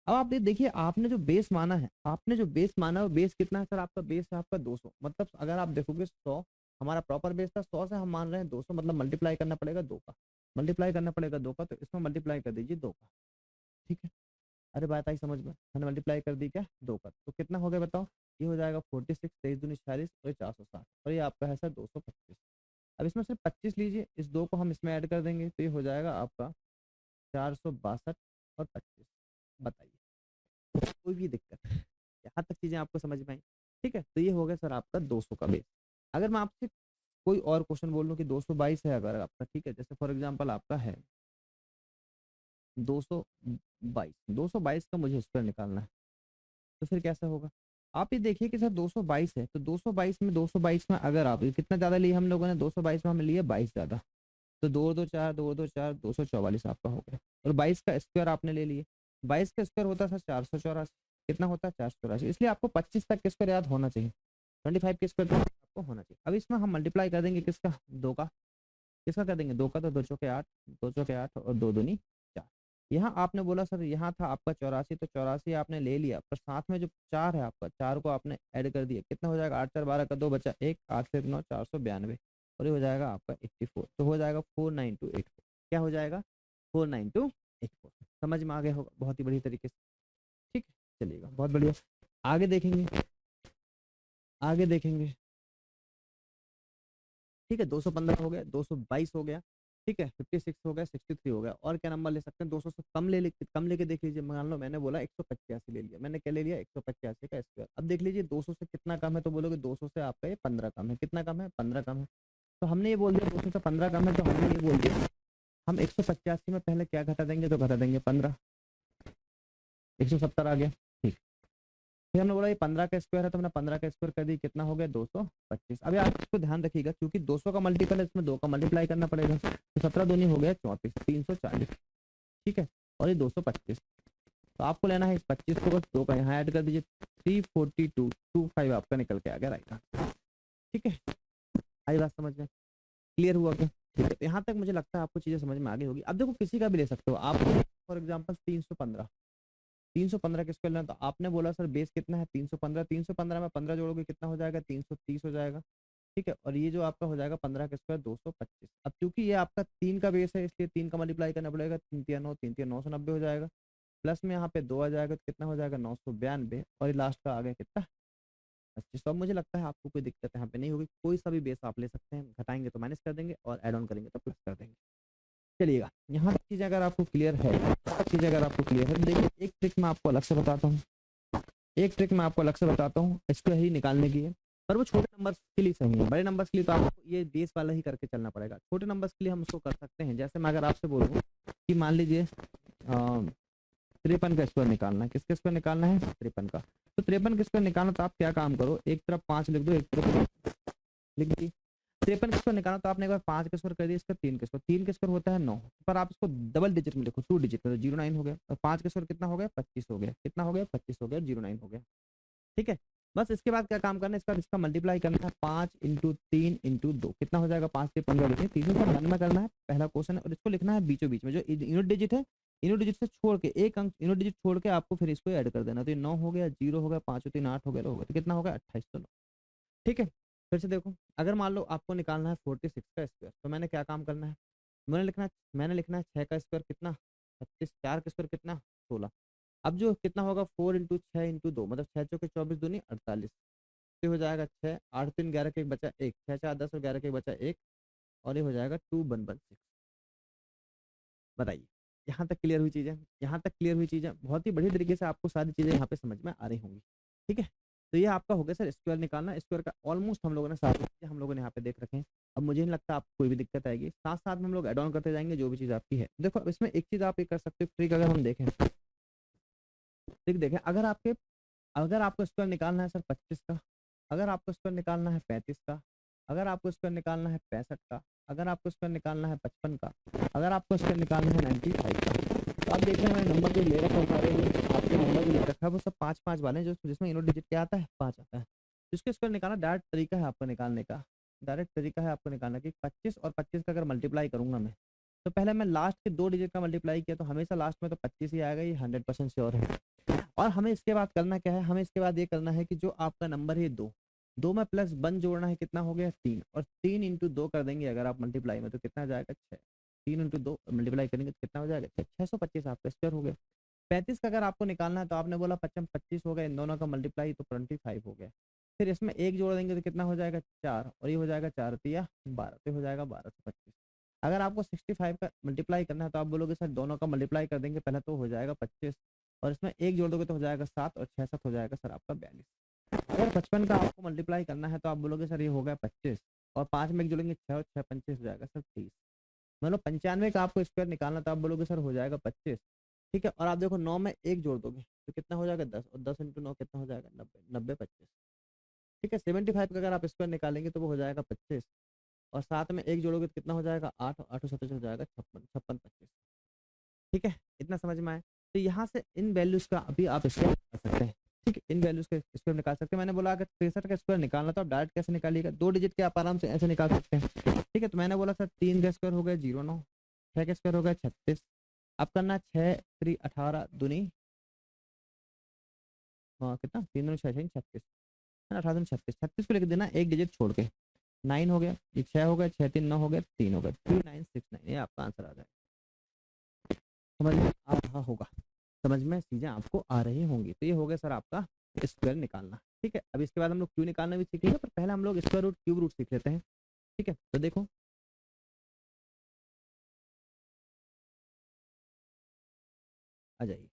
अब आप ये देखिए आपने जो बेस माना है, आपने जो बेस माना है वो बेस कितना है सर, आपका बेस है आपका 200, मतलब अगर आप देखोगे 100 हमारा प्रॉपर बेस था, 100 से हम मान रहे हैं 200, मतलब मल्टीप्लाई करना पड़ेगा 2 का, मल्टीप्लाई करना पड़ेगा 2 का, तो इसमें मल्टीप्लाई कर दीजिए 2 का। ठीक है, अरे बात आई समझ में, मैंने मल्टीप्लाई कर दी क्या 2 का, तो कितना हो गया बताओ, ये हो जाएगा 46, 23 दूनी 46 और 460, और ये आपका है सर 225। अब इसमें सिर्फ 25 लीजिए, इस 2 को हम इसमें ऐड कर देंगे तो ये हो जाएगा आपका 462 और 25। बताइए कोई भी दिक्कत? यहाँ तक चीजें आपको समझ में आई? ठीक है, तो ये हो गया सर आपका 200 का बेस। अगर मैं आपसे कोई और क्वेश्चन बोल लूँ कि 222 है अगर आपका, ठीक है, जैसे फॉर एग्जांपल आपका है 222, 222 का मुझे स्क्वायर निकालना है, तो फिर कैसा होगा? आप ये देखिए कि सर 222 है, तो 222 में अगर आप कितना ज्यादा लिए हम लोगों ने, 222 में हमने लिए 22 ज्यादा, तो 2 2 4 2 2 4 244 आपका हो गया। और 22 का स्क्वायर आपने ले लिए, 22 का स्क्वायर होता था 484, कितना होता है 484, इसलिए आपको 25 तक के स्क्वायर याद होना चाहिए, 25 के स्क्वायर आपको होना चाहिए। अब इसमें हम मल्टीप्लाई कर देंगे किसका, 2 का, किसका कर देंगे 2 का, तो 2 चौके 8, 2 चौके 8 और 2 दूनी 4। यहाँ आपने बोला सर यहाँ था आपका 84, तो 84 आपने ले लिया, पर साथ में जो 4 है आपका, 4 को आपने ऐड कर दिया, कितना हो जाएगा 8 4 12 का 2 बचा 1, 8 से 9 492, और ये हो जाएगा आपका 84, तो हो जाएगा 49284। क्या हो जाएगा 49284। समझ में आ गया होगा बहुत ही बढ़िया तरीके से। ठीक है, चलिएगा बहुत बढ़िया। आगे देखेंगे, आगे देखेंगे। ठीक है, 215 हो गया, 222 हो गया, ठीक है, 56 हो गया, 63 हो गया, और क्या नंबर ले सकते हैं? 200 से कम लेके देख लीजिए। मान लो मैंने बोला 185 ले लिया, मैंने क्या ले लिया 185 का स्क्वायर। अब देख लीजिए 200 से कितना कम है, तो बोलोगे 200 से आपका ये 15 कम है। कितना कम है? 15 कम है। तो हमने ये बोल दिया 200 से 15 कम है, तो हमने ये बोल दिया हम 185 में पहले क्या घटा देंगे, तो घटा देंगे 15, 170 आ गया। ठीक, फिर हमने बोला ये 15 का स्क्वायर है, तो हमने 15 का स्क्वायर कर दी, कितना हो गया 225। अभी आप इसको ध्यान रखिएगा, क्योंकि 200 का मल्टीपल है, इसमें 2 का मल्टीप्लाई करना पड़ेगा, तो 17 दूनी हो गया 34, 340। ठीक है, और ये 225, तो आपको लेना है इस 25 को, बस 2 का यहाँ ऐड कर दीजिए, 34225 आपका निकल के आ गया राइट आंसर। ठीक है, आई बात समझ में? क्लियर हुआ क्या? ठीक है, तो यहाँ तक मुझे लगता है आपको चीजें समझ में आ गई होगी। अब देखो किसी का भी ले सकते हो आप, फॉर एग्जाम्पल 315, 315 किसको लेना, तो आपने बोला सर बेस कितना है 315, 315 में 15 जोड़ोगे कितना हो जाएगा 330 हो जाएगा। ठीक है, और ये जो आपका हो जाएगा 15 का स्क्वायर 225। अब क्योंकि ये आपका 3 का बेस है, इसलिए 3 का मल्टीप्लाई करना पड़ेगा, 3 3 9, 3 3 990 हो जाएगा, प्लस में यहाँ पे 2 आ जाएगा, तो कितना हो जाएगा 992, और ये लास्ट का आ गया कितना 25। तो अब मुझे लगता है आपको कोई दिक्कत यहाँ पे नहीं होगी, कोई सा भी बेस आप ले सकते हैं, घटाएंगे तो माइनस कर देंगे और एड ऑन करेंगे तो प्लस कर देंगे। चलिएगा, यहाँ तक चीज़ें अगर आपको क्लियर है, चीज़ें अगर आपको क्लियर है, देखिए एक ट्रिक मैं आपको अलग से बताता हूँ, एक ट्रिक मैं आपको अलग से बताता हूँ, इसको ही निकालने की है, पर वो छोटे नंबर्स के लिए सही है, बड़े नंबर्स के लिए तो आपको ये बेस वाला ही करके चलना पड़ेगा। छोटे नंबर्स के लिए हम उसको कर सकते हैं, जैसे मैं अगर आपसे बोलूँ कि मान लीजिए 53 का स्क्वायर निकालना है, किसका स्क्वायर निकालना है 53 का, तो 53 का स्क्वायर निकालना, तो आप क्या काम करो, एक तरफ 5 लिख दो, एक तरफ लिख दी। 53 का स्क्वायर निकालना, तो आपने एक बार 5 का स्क्वायर कर दिया, इसका 3 का स्क्वायर, 3 का स्क्वायर होता है 9, पर आप इसको डबल डिजिट में लिखो, 2 डिजिट में, तो 09 हो गया, और 5 का स्क्वायर कितना हो गया 25 हो गया, कितना हो गया 25 हो गया, 09 हो गया। ठीक है, बस इसके बाद क्या काम करना है, इसका मल्टीप्लाई करना है 5 इंटू 3 इंटू 2, कितना हो जाएगा 5 से 15 लिखें, 300 का मन में करना है, पहला क्वेश्चन है, और इसको लिखना है बीचों बीच में, जो यूनिट डिजिट है, यूनिट डिजिट से छोड़ के एक अंक यूनिट डिजिट छोड़ के आपको फिर इसको ऐड कर देना, तो ये 9 हो गया, 0 हो गया, 5 3 8 हो गया, तो कितना हो गया 2809। ठीक है, फिर से देखो, अगर मान लो आपको निकालना है 46 का स्क्वायर, तो मैंने क्या काम करना है, मैंने लिखना है 6 का स्क्वायर कितना 25, 4 का स्क्वायर कितना 16। अब जो कितना होगा 4 इंटू 6 इंटू 2, मतलब 6 चौके 24 दूनी 48, ये हो जाएगा 6, 8 3 11 के एक बचा 1, 6 4 10 और 11 के एक बचा 1, और ये हो जाएगा 2116। बताइए, यहाँ तक क्लियर हुई चीज़ें? यहाँ तक क्लियर हुई चीज़ें, बहुत ही बढ़िया तरीके से आपको सारी चीज़ें यहाँ पे समझ में आ रही होंगी। ठीक है, तो ये आपका हो गया सर स्क्वायर निकालना, स्क्वायर का ऑलमोस्ट हम लोगों ने सारी चीज़ें हम लोगों ने यहाँ पे देख रखे हैं। अब मुझे नहीं लगता आपको कोई भी दिक्कत आएगी, साथ साथ में हम लोग एड ऑन करते जाएंगे जो भी चीज़ आपकी है। देखो अब इसमें एक चीज़ आप ये कर सकते हो, ट्रिक अगर हम देखें, ट्रिक देखें, अगर आपको स्क्वायर निकालना है सर 25 का, अगर आपको स्क्वायर निकालना है 35 का, अगर आपको स्क्वायर निकालना है 65 का, अगर आपको स्क्वायर निकालना है 55 का, अगर आपको स्क्वायर निकालना है 95 का, तो आप देख रहे हैं नंबर जो ले रखा है सारे, आपके नंबर जो ले रखा है वो सब 5 5 वाले हैं, जो जिसमें यूनिट डिजिट क्या आता है 5 आता है। जिसके स्क्वायर निकालना डायरेक्ट तरीका है आपको निकालने का, डायरेक्ट तरीका है आपको निकालना कि 25 और 25 का अगर मल्टीप्लाई करूंगा मैं, तो पहले मैं लास्ट के 2 डिजिट का मल्टीप्लाई किया, तो हमेशा लास्ट में तो 25 ही आएगा, ये 100% श्योर है। और हमें इसके बाद करना क्या है, हमें इसके बाद ये करना है कि जो आपका नंबर है 2, 2 में प्लस 1 जोड़ना है, कितना हो गया 3, और 3 इंटू 2 कर देंगे अगर आप मल्टीप्लाई में, तो कितना जाएगा 6, 3 इंटू 2 मल्टीप्लाई करेंगे तो कितना हो जाएगा 625 आपका स्क्वायर हो गया। 35 का अगर आपको निकालना है, तो आपने बोला 25 25 हो गया, इन दोनों का मल्टीप्लाई तो 25 हो गया। फिर इसमें एक जोड़ देंगे तो कितना हो जाएगा 4, और ये हो जाएगा 4 तिया 12, तो हो जाएगा 1225। अगर आपको 65 का मल्टीप्लाई करना है तो आप बोलोगे सर दोनों का मल्टीप्लाई कर देंगे पहले, तो हो जाएगा 25, और इसमें एक जोड़ दोगे तो हो जाएगा 7, और 6 7 हो जाएगा सर आपका 42। अगर 55 का आपको मल्टीप्लाई करना है तो आप बोलोगे सर ये हो गया 25, और 5 में एक जोड़ेंगे 6, और 6 25 हो जाएगा सर 30। मतलब 95 का आपको स्क्वायर निकालना तो आप बोलोगे सर हो जाएगा 25। ठीक है, और आप देखो 9 में एक जोड़ दोगे तो कितना हो जाएगा 10, और 10 इंटू 9 कितना हो जाएगा 90, 90 25। ठीक है, 75 का अगर आप स्क्वायर निकालेंगे तो वो हो जाएगा 25, और साथ में एक जोड़ोगे तो कितना हो जाएगा 8, 8 सत्तर हो जाएगा 56, 56 25। ठीक है, इतना समझ में आए। तो यहाँ से इन वैल्यूज का अभी आप स्क्वायर निकाल सकते हैं। ठीक है, इन वैल्यूज का स्क्वायर निकाल सकते हैं। मैंने बोला अगर 63 का स्क्वायर निकालना तो आप डायरेक्ट कैसे निकालिएगा, 2 डिजिट के आप आराम से ऐसे निकाल सकते हैं। ठीक है, तो मैंने बोला सर 3 का स्क्वायर हो गया 09, 6 का स्क्वायर हो गया 36। अब करना 6 3 18 दूनी कितना 3 दूनी 6 36, 18 दूनी 36, 36 को लिख देना एक डिजिट छोड़ के, 9 हो गया, ये 6 हो गया, 6 3 9 हो गया, 3 हो गया, 3969, ये आपका आंसर आ जाएगा। समझ में आ रहा होगा, समझ में चीजें आपको आ रही होंगी। तो ये हो गया सर आपका स्क्वायर निकालना। ठीक है, अब इसके बाद हम लोग क्यू निकालना भी सीखेंगे, पर पहले हम लोग स्क्वायर रूट क्यूब रूट सीख लेते हैं। ठीक है, तो देखो आ जाइए,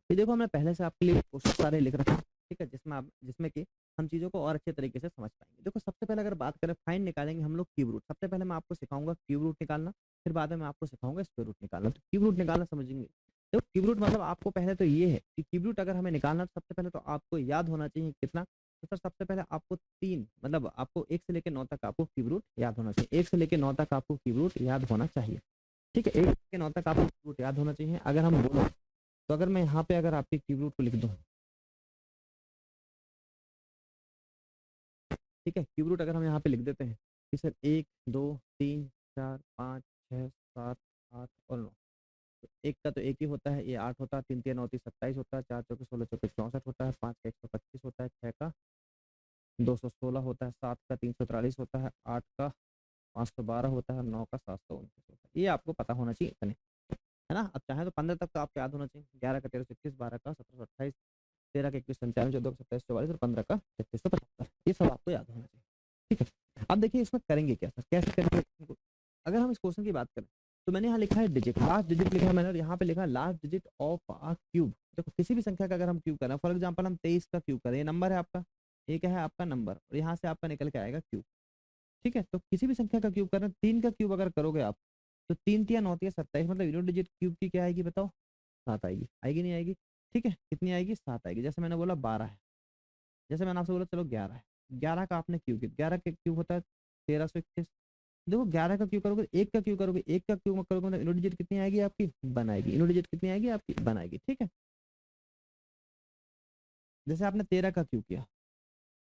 ये देखो हमने पहले से आपके लिए क्वेश्चन सारे लिख रखे हैं। ठीक है, जिसमें कि हम चीज़ों को और अच्छे तरीके से समझ पाएंगे। देखो सबसे पहले अगर बात करें फाइन निकालेंगे हम लोग क्यूब रूट। सबसे पहले मैं आपको सिखाऊंगा क्यूब रूट निकालना, फिर बाद में मैं आपको सिखाऊंगा स्क्वायर रूट निकालना। तो क्यूब रूट निकालना समझेंगे। देखो क्यूब रूट मतलब आपको पहले तो ये है कि क्यूब रूट अगर हमें निकालना तो सबसे पहले तो आपको याद होना चाहिए कितना। तो सर सबसे पहले आपको 3 मतलब आपको 1 से लेकर 9 तक आपको क्यूब रूट याद होना चाहिए। 1 से लेकर 9 तक आपको क्यूब रूट याद होना चाहिए। ठीक है, 1 से लेकर 9 तक आपको क्यूब रूट याद होना चाहिए। अगर हम बोलो तो अगर मैं यहाँ पे अगर आपके क्यूब रूट को लिख दूँ, ठीक है, क्यूब रूट अगर हम यहाँ पे लिख देते हैं कि सर 1 2 3 4 5 6 7 8 और 9। तो एक का तो एक ही होता है, ये 8 होता है, 3 3 9 30 27 होता है, 4 चौके 16 चौके 64 होता है, 5 का 125 होता है, 6 का 216 होता है, 7 का 343 होता है, 8 का 512 होता है, 9 का 729 होता है। ये आपको पता होना चाहिए इतने, है ना। अब चाहे तो 15 तक तो आपको याद होना चाहिए। 11 का 1321, 12 का 1728, 13 का 2195, 14 का 2744 और 15 का 3675, ये सब आपको याद होना चाहिए। ठीक है, अब देखिए इसमें करेंगे क्या सर, कैसे करेंगे। अगर हम इस क्वेश्चन की बात करें तो मैंने यहाँ लिखा है डिजिट, लास्ट डिजिट लिखा है मैंने, और यहाँ पे लिखा है last digit of a cube. देखो किसी भी संख्या का अगर हम क्यूब करें, फॉर एग्जाम्पल हम 23 का क्यूब करें, ये नंबर है आपका, ये क्या है आपका नंबर, और यहाँ से आपका निकल के आएगा क्यूब। ठीक है, तो किसी भी संख्या का क्यूब करना, 3 का क्यूब अगर करोगे आप तो 3 तिया 9 तिया 27, मतलब यूनिट डिजिट क्यूब की क्या आएगी बताओ, 7 आएगी। आएगी नहीं आएगी, ठीक है, कितनी आएगी 7 आएगी। जैसे मैंने बोला 12 है, जैसे मैंने आपसे बोला चलो 11 है, 11 का आपने क्यूब किया, 11 का क्यूब होता है 1321। देखो 11 का क्यूब करोगे, एक का क्यूब करोगे, एक का क्यूब करोगे मतलब यूनिट डिजिट कितनी आएगी आपकी, बनाएगी। यूनिट डिजिट कितनी आएगी आपकी, बनाएगी। ठीक है, जैसे आपने 13 का क्यूब किया,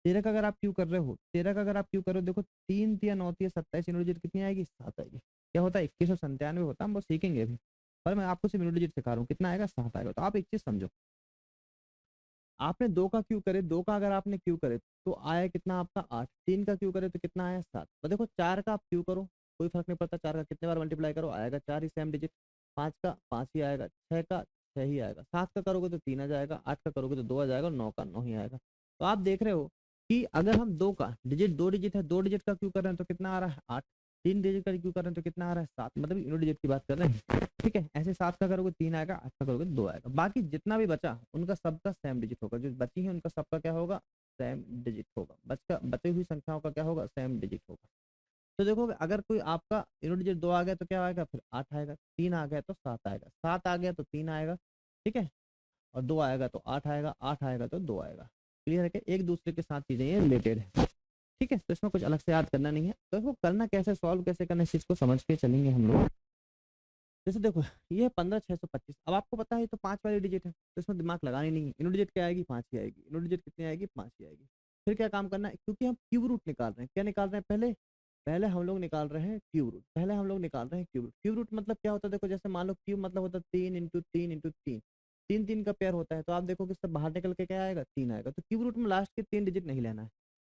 13 का अगर आप क्यू कर रहे हो, 13 का अगर आप क्यू कर रहे हो, देखो 3 तिया 9 तिया 27, यूनिट डिजिट कितनी आएगी 7 आएगी। क्या होता है 2197 होता है, हम बस सीखेंगे अभी, पर मैं आपको सिर्फ यूनिट डिजिट सिखा रहा हूँ, कितना आएगा 7 आएगा। तो आप एक चीज समझो, आपने 2 का क्यू करे, 2 का अगर आपने क्यू करे तो आया कितना आपका 8, 3 का क्यू करे तो कितना आया 7। तो देखो 4 का आप क्यू करो, कोई फर्क नहीं पड़ता, 4 का कितने बार मल्टीप्लाई करो आएगा 4 ही सेम डिजिट। 5 का 5 ही आएगा, 6 का 6 ही आएगा, 7 का करोगे तो 3 आ जाएगा, 8 का करोगे तो 2 आ जाएगा, 9 का 9 ही आएगा। तो आप देख रहे हो कि अगर हम 2 का डिजिट 2 डिजिट है, 2 डिजिट का क्यू कर रहे हैं तो कितना आ रहा है 8, 3 डिजिट का क्यू कर रहे हैं तो कितना आ रहा है 7, मतलब यूनिट डिजिट की बात कर रहे हैं। ठीक है, ऐसे 7 का करोगे 3 आएगा, 8 का करोगे 2 आएगा, बाकी जितना भी बचा उनका सबका सेम डिजिट होगा। जो बची है उनका सबका क्या होगा, सेम डिजिट होगा। बची हुई संख्याओं का क्या होगा, सेम डिजिट होगा। तो देखो अगर कोई आपका यूनिट डिजिट 2 आ गया तो क्या आएगा, फिर 8 आएगा, 3 आ गया तो 7 आएगा, 7 आ गया तो 3 आएगा, ठीक है, और 2 आएगा तो 8 आएगा, 8 आएगा तो 2 आएगा। क्लियर है कि एक दूसरे के साथ चीजें ये रिलेटेड है। ठीक है, तो इसमें कुछ अलग से याद करना नहीं है। तो इसको करना कैसे, सॉल्व कैसे करना, इस चीज को समझ के चलेंगे हम लोग। जैसे देखो ये 15 625, अब आपको पता है तो 5 वाली डिजिट है, तो इसमें दिमाग लगानी नहीं है। यूनिट डिजिट क्या आएगी 5 की आएगी, यूनिट डिजिट कितनी आएगी 5 की आएगी। फिर क्या काम करना है, क्योंकि हम क्यूब रूट निकाल रहे हैं, क्या निकाल रहे हैं पहले, पहले हम लोग निकाल रहे हैं क्यूब रूट, पहले हम लोग निकाल रहे हैं क्यूब रूट। क्यूब रूट मतलब क्या होता है, देखो जैसे मान लो क्यूब मतलब होता है 3 इंटू 3 इंटू 3, 3 3 का पेयर होता है, तो आप देखो कि सब बाहर निकल के क्या आएगा 3 आएगा। तो क्यूब रूट में लास्ट के 3 डिजिट नहीं लेना है,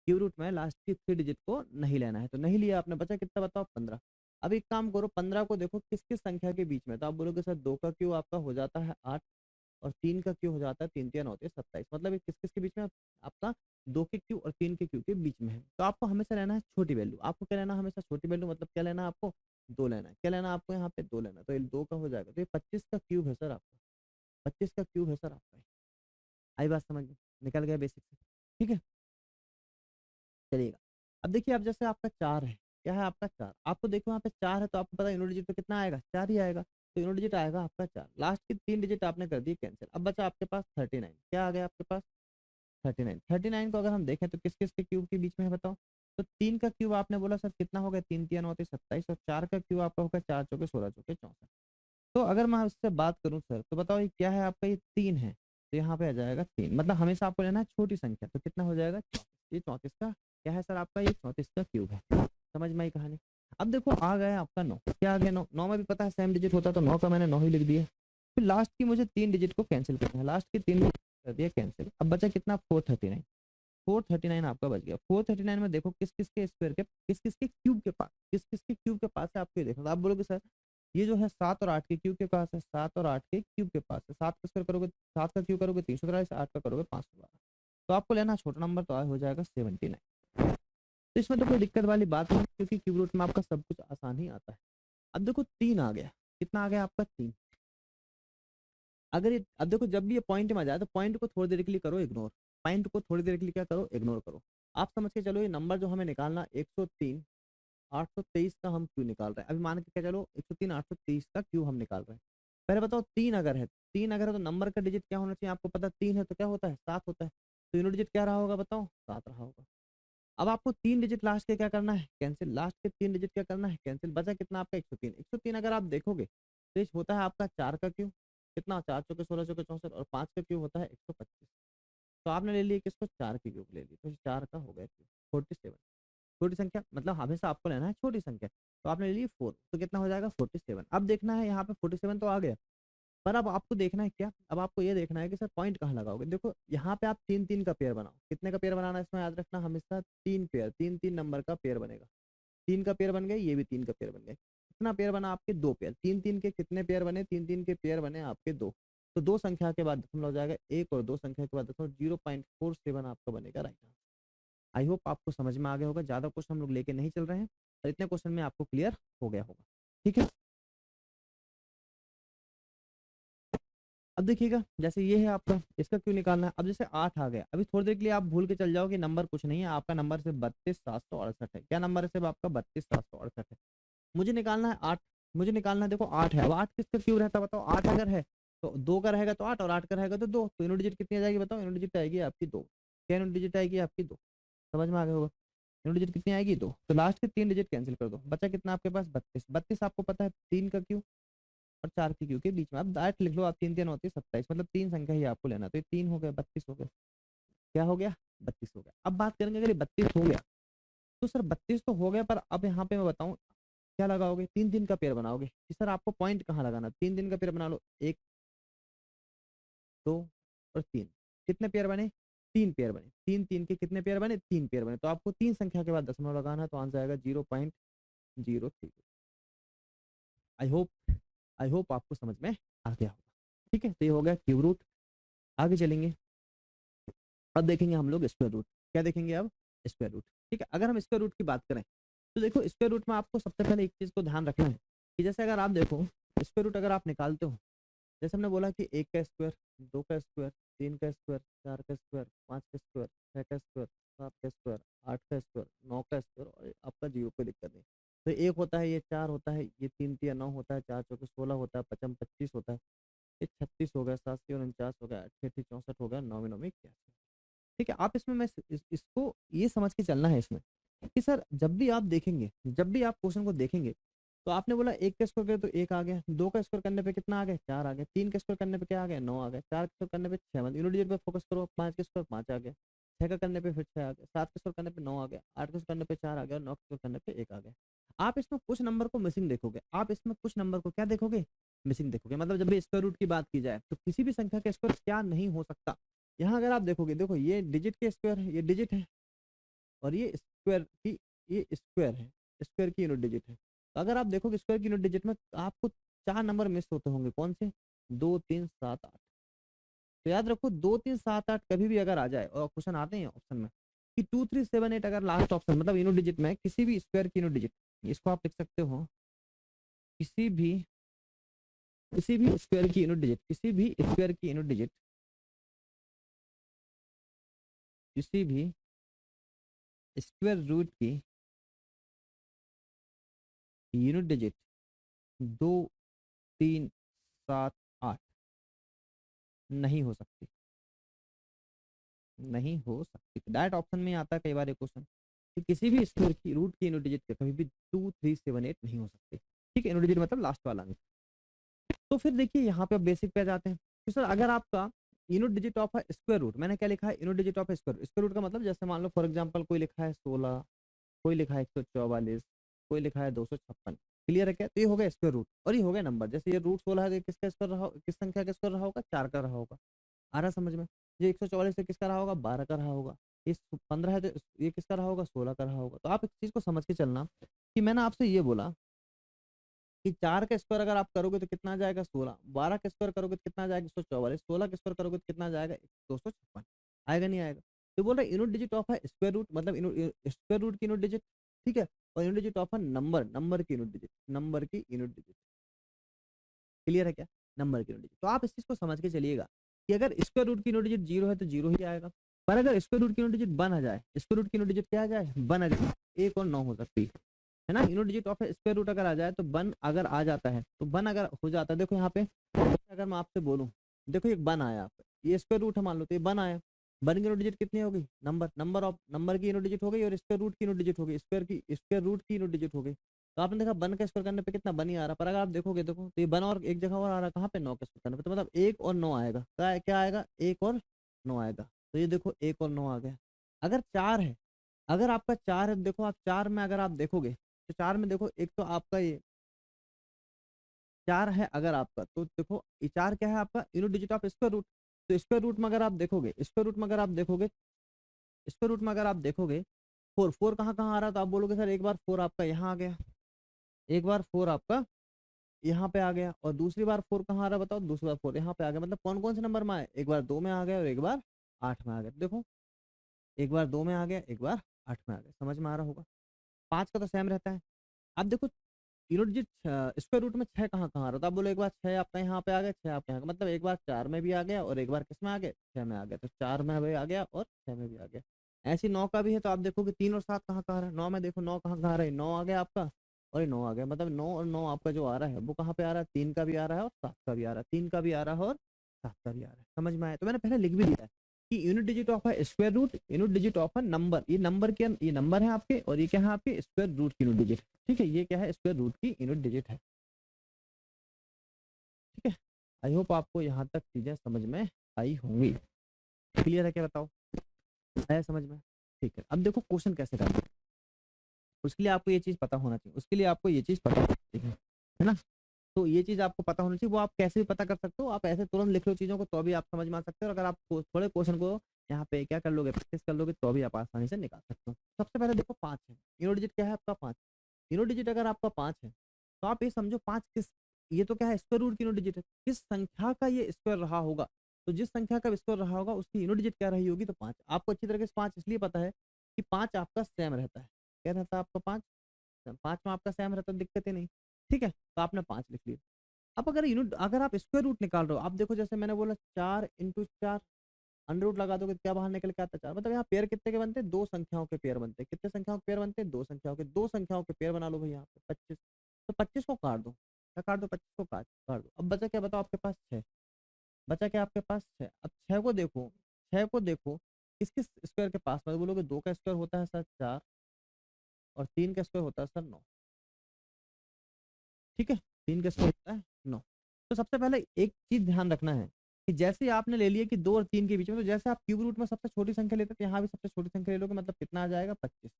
क्यूब रूट में लास्ट की 3 डिजिट को नहीं लेना है, तो नहीं लिया आपने, बचा कितना बताओ 15। अब एक काम करो 15 को देखो किस किस संख्या के बीच में, तो आप बोलोगे सर 2 का क्यू आपका हो जाता है 8, और 3 का क्यू हो जाता है 3 3 होते 27, मतलब ये किस किस के बीच में आपका 2 के क्यू और 3 के क्यू के बीच में है। तो आपको हमेशा लेना है छोटी वैल्यू, आपको क्या लेना है हमेशा छोटी वैल्यू, मतलब क्या लेना है आपको 2 लेना है, क्या लेना है आपको यहाँ पे 2 लेना है, तो ये 2 का हो जाएगा, तो ये 25 का क्यूब है सर आपका, 25 का क्यूब है सर आपका। आई बात समझ में, निकल गया बेसिक से, ठीक है चलिएगा। अब देखिए अब जैसे आपका 4 है, क्या है आपका 4, आपको देखो यहाँ पे 4 है तो आपको पता है यूनिट डिजिट तो कितना आएगा 4 ही आएगा, तो यूनिट डिजिट आएगा आपका 4, लास्ट की 3 डिजिट आपने कर दी कैंसिल, अब बचा आपके पास 39, क्या आ गया आपके पास 39, 39 को अगर हम देखें तो किस किस के क्यूब के बीच में है बताओ, तो 3 का क्यूब आपने बोला सर कितना हो गया 3 3 होते 27, और 4 का क्यूब आपका होगा 4 चौके 16 चौके 64, तो अगर मैं उससे बात करूं सर तो बताओ ये क्या है आपका, ये 3 है, तो यहाँ पे आ जाएगा 3, मतलब हमेशा आपको लेना है छोटी संख्या, तो कितना हो जाएगा 34, ये 34 का क्या है सर आपका, ये 34 का क्यूब है, समझ में आई कहानी। अब देखो आ गया आपका 9, क्या आ गया 9, 9 में भी पता है सेम डिजिट होता तो 9 का मैंने 9 ही लिख दिया, फिर लास्ट की मुझे 3 डिजिट को कैंसिल करना है, लास्ट की 3 डिजिट कर दिया कैंसिल, अब बचा कितना 439, 439 आपका बच गया, 439 में देखो किस किस के स्क्वायर के किस किस के क्यूब के पास, किस किस के क्यूब के पास है आपको ये देखना, तो आप बोलोगे सर ये जो है 7 और 8 के क्यूब के पास है, 7 और 8 के क्यूब के पास है, 7 का स्क्वायर करोगे 7 का क्यूब करोगे 343, 8 का करोगे 512, तो आपको लेना छोटा नंबर तो हो जाएगा 79, तो इसमें तो कोई दिक्कत वाली बात नहीं क्योंकि क्यूब रूट में आपका सब कुछ आसान ही आता है। अब देखो 3 आ गया, कितना आ गया आपका 3, अगर ये अब देखो जब भी ये पॉइंट में आ जाए तो पॉइंट को थोड़ी देर के लिए करो इग्नोर, पॉइंट को थोड़ी देर के लिए क्या करो इग्नोर करो, आप समझ के चलो ये नंबर जो हमें निकालना 103 823 का हम क्यों निकाल रहे हैं, अभी मान के क्या चलो 103 823 का क्यों हम निकाल रहे हैं, पहले बताओ 3 अगर है, 3 अगर है तो नंबर का डिजिट क्या होना चाहिए आपको पता, 3 है तो क्या होता है 7 होता है, तो यूनिट डिजिट क्या रहा होगा बताओ 7 रहा होगा। अब आपको 3 डिजिट लास्ट के क्या करना है कैंसिल, लास्ट के 3 डिजिट क्या करना है कैंसिल, बचा कितना आपका 103, 103 अगर आप देखोगे तो ये होता है आपका 4 का क्यू, कितना 4 चौके 16 चौके 64, और 5 का क्यू होता है 125, तो आपने ले लिया किसको 4 की क्यूब ले ली, तो 4 का हो गया क्यूब 47, छोटी संख्या मतलब हमेशा आपको लेना है छोटी संख्या, तो आपने ले ली 4, तो कितना हो जाएगा 47, अब देखना है यहाँ पे 47 तो आ गया, पर अब आपको देखना है क्या, अब आपको ये देखना है कि सर पॉइंट कहाँ लगाओगे, देखो यहाँ पे आप 3 3 का पेयर बनाओ, कितने का पेयर बनाना है इसमें याद रखना हमेशा 3 पेयर, 3 3 नंबर का पेयर बनेगा, 3 का पेयर बन गया, ये भी 3 का पेयर बन गया, कितना पेयर बना आपके 2 पेयर, 3 3 के कितने पेयर बने 3 3 के पेयर बने आपके 2, तो 2 संख्या के बाद दशमलव हो जाएगा 1 और 2 संख्या के बाद दशमलव 0.47 आपका बनेगा राइट आंसर। आई होप आपको समझ में आ गया होगा, ज्यादा क्वेश्चन हम लोग लेके नहीं चल रहे हैं, और इतने क्वेश्चन में आपको क्लियर हो गया होगा, ठीक है। अब देखिएगा जैसे ये है आपका, इसका क्यों निकालना है, अब जैसे 8 आ गया, अभी थोड़ी देर के लिए आप भूल के चल जाओ कि नंबर कुछ नहीं है, आपका नंबर सिर्फ 32,768 है, क्या नंबर है सिर्फ आपका 32,768 है, मुझे निकालना है 8, मुझे निकालना है देखो 8 है, अब 8 किसका क्यों रहता है बताओ, 8 अगर है तो 2 का रहेगा तो 8, और 8 का रहेगा तो 2, तो यूनिट डिजिट कितनी आ जाएगी बताओ, यूनिट डिजिट आएगी आपकी 2, क्या यूनिट डिजिट आएगी आपकी 2, समझ में आ गया होगा, यूनिट डिजिट कितनी आएगी 2, तो लास्ट के 3 डिजिट कैंसिल कर दो, बचा कितना आपके पास 32, 32 आपको पता है 3 का क्यू और 4 की क्यू के बीच में, आप डायरेक्ट लिख लो, आप 3 3 होती है 27, मतलब 3 संख्या ही आपको लेना, तो ये 3 हो गया 32 हो गया, क्या हो गया 32 हो गया। अब बात करेंगे अगर ये 32 हो गया तो सर 32 तो हो गया, पर अब यहाँ पे मैं बताऊँ क्या लगाओगे, 3 3 का पेयर बनाओगे कि सर आपको पॉइंट कहाँ लगाना, 3 3 का पेयर बना लो, 1 2 और 3, कितने पेयर बने 3 पेयर बने, 3 3 के कितने पेयर बने 3 पेयर बने, तो आपको 3 संख्या के बाद दशमलव लगाना है, तो आंसर आएगा 0.03। आई होप आपको समझ में आ गया होगा, ठीक है, तो ये हो गया क्यूब रूट। आगे चलेंगे, अब देखेंगे हम लोग स्क्वायर रूट, क्या देखेंगे अब स्क्वायर रूट, ठीक है। अगर हम स्क्वायर रूट की बात करें तो देखो स्क्वायर रूट में आपको सबसे पहले एक चीज को ध्यान रखना है कि जैसे अगर आप देखो स्क्वायर रूट अगर आप निकालते हो, जैसे हमने बोला कि 1 का स्क्वायर 2 का स्क्वायर 3 का स्क्वायर 4 का स्क्वायर 5 का स्क्वायर 6 का स्क्वायर 7 का स्क्वायर 8 का स्क्वायर 9 का स्क्वायर, और आपका जीरो कोई दिक्कत नहीं, तो एक होता है, ये 4 होता है, ये 3 3 9 होता है, 4 चौके 16 होता है, 55 25 होता है, ये 36 हो गया, 7 से 49 हो गया, 88 64 हो गया, 9 9 81, ठीक है। आप इसमें मैं इसको ये समझ के चलना है इसमें कि सर जब भी आप देखेंगे, जब भी आप क्वेश्चन को देखेंगे, तो आपने बोला 1 का स्क्वायर किया तो 1 आ गया, 2 का स्क्वायर करने पे कितना आ गया 4 आ गया, 3 का स्क्वायर करने पे क्या आ गया 9 आ गया, 4 का स्क्वायर करने पे 6, मतलब यूनिट डिजिट पे फोकस करो, 5 का स्क्वायर 5 आ गया, 6 का करने पे फिर 6 आ गया, 7 का स्क्वायर करने पे 9 आ गया, 8 का स्क्वायर करने पे 4 आ गया, और 9 का स्क्वायर करने पे 1 आ गया। आप इसमें कुछ नंबर को मिसिंग देखोगे, आप इसमें कुछ नंबर को क्या देखोगे मिसिंग देखोगे, मतलब जब भी स्क्वायर रूट की बात की जाए तो किसी भी संख्या का स्क्वायर क्या नहीं हो सकता, यहाँ अगर आप देखोगे, देखो ये डिजिट के स्क्वायर है, ये डिजिट है, और ये स्क्वायर है, स्क्वायर की यूनिट डिजिट है, तो अगर आप देखोगे स्क्वायर की यूनिट डिजिट में आपको 4 नंबर मिस होते होंगे, कौन से 2 3 7 8, तो याद रखो 2 3 7 8 कभी भी अगर आ जाए और क्वेश्चन आते हैं ऑप्शन में कि 2 3 7 8 अगर लास्ट ऑप्शन मतलब यूनिट डिजिट में किसी भी स्क्वायर की यूनिट डिजिट, इसको आप लिख सकते हो किसी भी स्क्वायर की यूनिट डिजिट, किसी भी स्क्वायर की यूनिट डिजिट, किसी भी स्क्वायर रूट की यूनिट डिजिट 2 3 7 8 नहीं हो सकती, नहीं हो सकती। डायरेक्ट ऑप्शन में आता है कई बार एक क्वेश्चन कि किसी भी स्क्वायर की रूट की यूनिट डिजिट कभी भी 2 3 7 8 नहीं हो सकती। ठीक है, यूनिट डिजिट मतलब लास्ट वाला अंक। तो फिर देखिए यहाँ पे अब बेसिक पे जाते हैं कि सर अगर आपका unit digit of square root, मैंने क्या लिखा है unit digit of square root का मतलब जैसे मान लो फॉर एग्जांपल कोई लिखा है 16, कोई लिखा है 144, कोई लिखा है 256, क्लियर है क्या? तो ये हो गया स्क्वायर रूट और ये हो गया नंबर। जैसे ये रूट 16 है तो किसका स्क्वायर रहा, किस संख्या का स्क्वायर रहा होगा? 4 का रहा होगा। आ रहा समझ में? ये 144 से किसका रहा होगा? 12 का रहा होगा। इस 15 है तो ये किसका रहा होगा? 16 का रहा होगा। तो आप इस चीज को समझ के चलना कि मैंने आपसे ये बोला कि 4 का स्क्वायर अगर आप करोगे तो कितना आ जाएगा? 16। 12 का स्क्वायर करोगे तो कितना आ जाएगा? 144। 16 का स्क्वायर करोगे तो कितना आ जाएगा? 256। आएगा नहीं आएगा? तो बोल रहा है यूनिट डिजिट ऑफ है स्क्वायर रूट मतलब स्क्वायर रूट की यूनिट डिजिट, ठीक है, और यूनिट डिजिट ऑफ है नंबर की यूनिट डिजिट, नंबर की यूनिट डिजिट। क्लियर है क्या? नंबर की यूनिट डिजिट। तो आप इस चीज को समझ के चलिएगा कि अगर स्क्वायर रूट की यूनिट डिजिट 0 है तो 0 ही आएगा, पर अगर स्क्वायर रूट की यूनिट डिजिट 1 आ जाए, स्क्वायर रूट की यूनिट डिजिट क्या आ जाए? 1 आ जाए, 1 और 9 हो सकती है ना। Unit digit of square root अगर आ जाए तो 1 अगर आ जाता है तो 1 अगर हो जाता है, देखो यहाँ पे अगर मैं आपसे बोलूँ, देखो एक 1 आया, ये स्क्वायर रूट है मान लो, तो ये 1 आया, 1 की यूनिट डिजिट कितनी हो गई? नंबर की यूनिट डिजिट हो गई और स्क्वायर रूट की यूनिट डिजिट हो गई, स्क्वायर रूट की यूनिट डिजिट हो गई। तो आपने देखा 1 का स्क्वायर करने पे कितना? 1 ही आ रहा, पर अगर आप देखोगे, देखो तो ये 1 और एक जगह और आ रहा है, कहाँ पे? 9 का स्क्वायर करने पे, तो मतलब 1 और 9 आएगा। क्या आएगा? 1 और 9 आएगा। तो ये देखो 1 और 9 आ गया। अगर 4 है, अगर आपका 4 है, देखो आप 4 में अगर आप देखोगे तो 4 में देखो एक तो आपका ये 4 है अगर आपका, तो देखो ये 4 क्या है आपका? Unit digit of square root. तो स्क्वायर रूट में अगर आप देखोगे, स्क्वायर रूट में अगर आप देखोगे 4, 4 कहाँ कहाँ आ रहा है? तो आप बोलोगे सर एक बार 4 आपका यहाँ आ गया, एक बार 4 आपका यहाँ पे आ गया, और दूसरी बार 4 कहाँ आ रहा है बताओ? दूसरी बार 4 यहाँ पे आ गया। मतलब कौन कौन से नंबर में आए? एक बार 2 में आ गया और एक बार 8 में आ गया। देखो एक बार 2 में आ गया, एक बार 8 में आ गया। समझ में आ रहा होगा? 5 का तो सेम रहता है। अब देखो यूनिट डिजिट स्क्वायर रूट में 6 कहाँ कहाँ आ रहा था? आप बोलो एक बार 6 आपका यहाँ पे आ गया, 6 आपके यहाँ का, मतलब एक बार 4 में भी आ गया और एक बार किस में आ गया? 6 में आ गया। तो 4 में भी आ गया और 6 में भी आ गया। ऐसी 9 का भी है, तो आप देखोगे 3 और 7 कहाँ कहाँ आ रहा है? 9 में देखो 9 कहाँ कहाँ आ रहा है? 9 आ गया आपका और ये 9 आ गया। मतलब 9 और 9 आपका जो आ रहा है वो कहाँ पे आ रहा है? 3 का भी आ रहा है और 7 का भी आ रहा है, 3 का भी आ रहा है और 7 का भी आ रहा है। समझ में आया? तो मैंने पहले लिख भी दिया है कि यूनिट डिजिट ऑफ है square root, unit digit of है नंबर। ये नंबर है आपके और ये क्या है आपके? स्क्वायर रूट की यूनिट डिजिट। ठीक है, ये क्या है? स्क्वायर रूट की यूनिट डिजिट है। ठीक है, आई होप आपको यहाँ तक चीजें समझ में आई होंगी। क्लियर है क्या? बताओ, आया समझ में? ठीक है, अब देखो क्वेश्चन कैसे करना है। उसके लिए आपको ये चीज पता होना चाहिए, उसके लिए आपको ये चीज पता होना चाहिए, है ना। तो ये चीज आपको पता होनी चाहिए, वो आप कैसे भी पता कर सकते हो। आप ऐसे तुरंत लिख लो चीजों को तो भी आप समझ में आ सकते हो, और अगर आप थोड़े क्वेश्चन को यहाँ पे क्या कर लोगे, प्रैक्टिस कर लोगे, तो भी आप आसानी से निकाल सकते हो। सबसे पहले देखो 5 है, यूनिट डिजिट क्या है आपका? 5। यूनिट डिजिट अगर आपका 5 है तो आप ये समझो 5 किस, ये तो क्या है? स्क्वायर रूट की यूनिट डिजिट है, किस संख्या का ये स्क्वायर रहा होगा। तो जिस संख्या का स्क्वायर रहा होगा उसकी यूनिट डिजिट क्या रही होगी? तो 5। आपको अच्छी तरीके से 5 इसलिए पता है कि 5 आपका सेम रहता है। क्या रहता है आपका? 5। 5 में आपका सेम रहता है, दिक्कत ही नहीं। ठीक है, तो आपने 5 लिख लिया। अब अगर आप स्क्वायर रूट निकाल रहे हो, आप देखो जैसे मैंने बोला 4 इंटू 4, अंडर रूट लगा दोगे तो क्या बाहर निकल के आता है? 4। मतलब यहाँ पेयर कितने के बनते हैं? 2 संख्याओं के पेयर बनते हैं। कितने संख्याओं के पेयर बनते हैं? 2 संख्याओं के। 2 संख्याओं के पेयर बना लो भाई यहाँ पे 25। तो 25 को काट दो, क्या काट दो? 25 को काट काट दो। अब बचा क्या बताओ आपके पास? 6। बचा क्या आपके पास? 6। अब 6 को देखो, 6 को देखो किस किस स्क्वायर के पास में? बोलोगे 2 का स्क्वायर होता है सर 4 और 3 का स्क्वायर होता है सर 9। ठीक है, 3 का स्क्वायर होता है 9। तो सबसे पहले एक चीज ध्यान रखना है कि जैसे ही आपने ले लिया कि 2 और 3 के बीच में, तो जैसे आप क्यूब रूट में सबसे छोटी संख्या लेते हैं, तो यहाँ भी सबसे छोटी संख्या ले लोगे, मतलब कितना आ जाएगा? 25,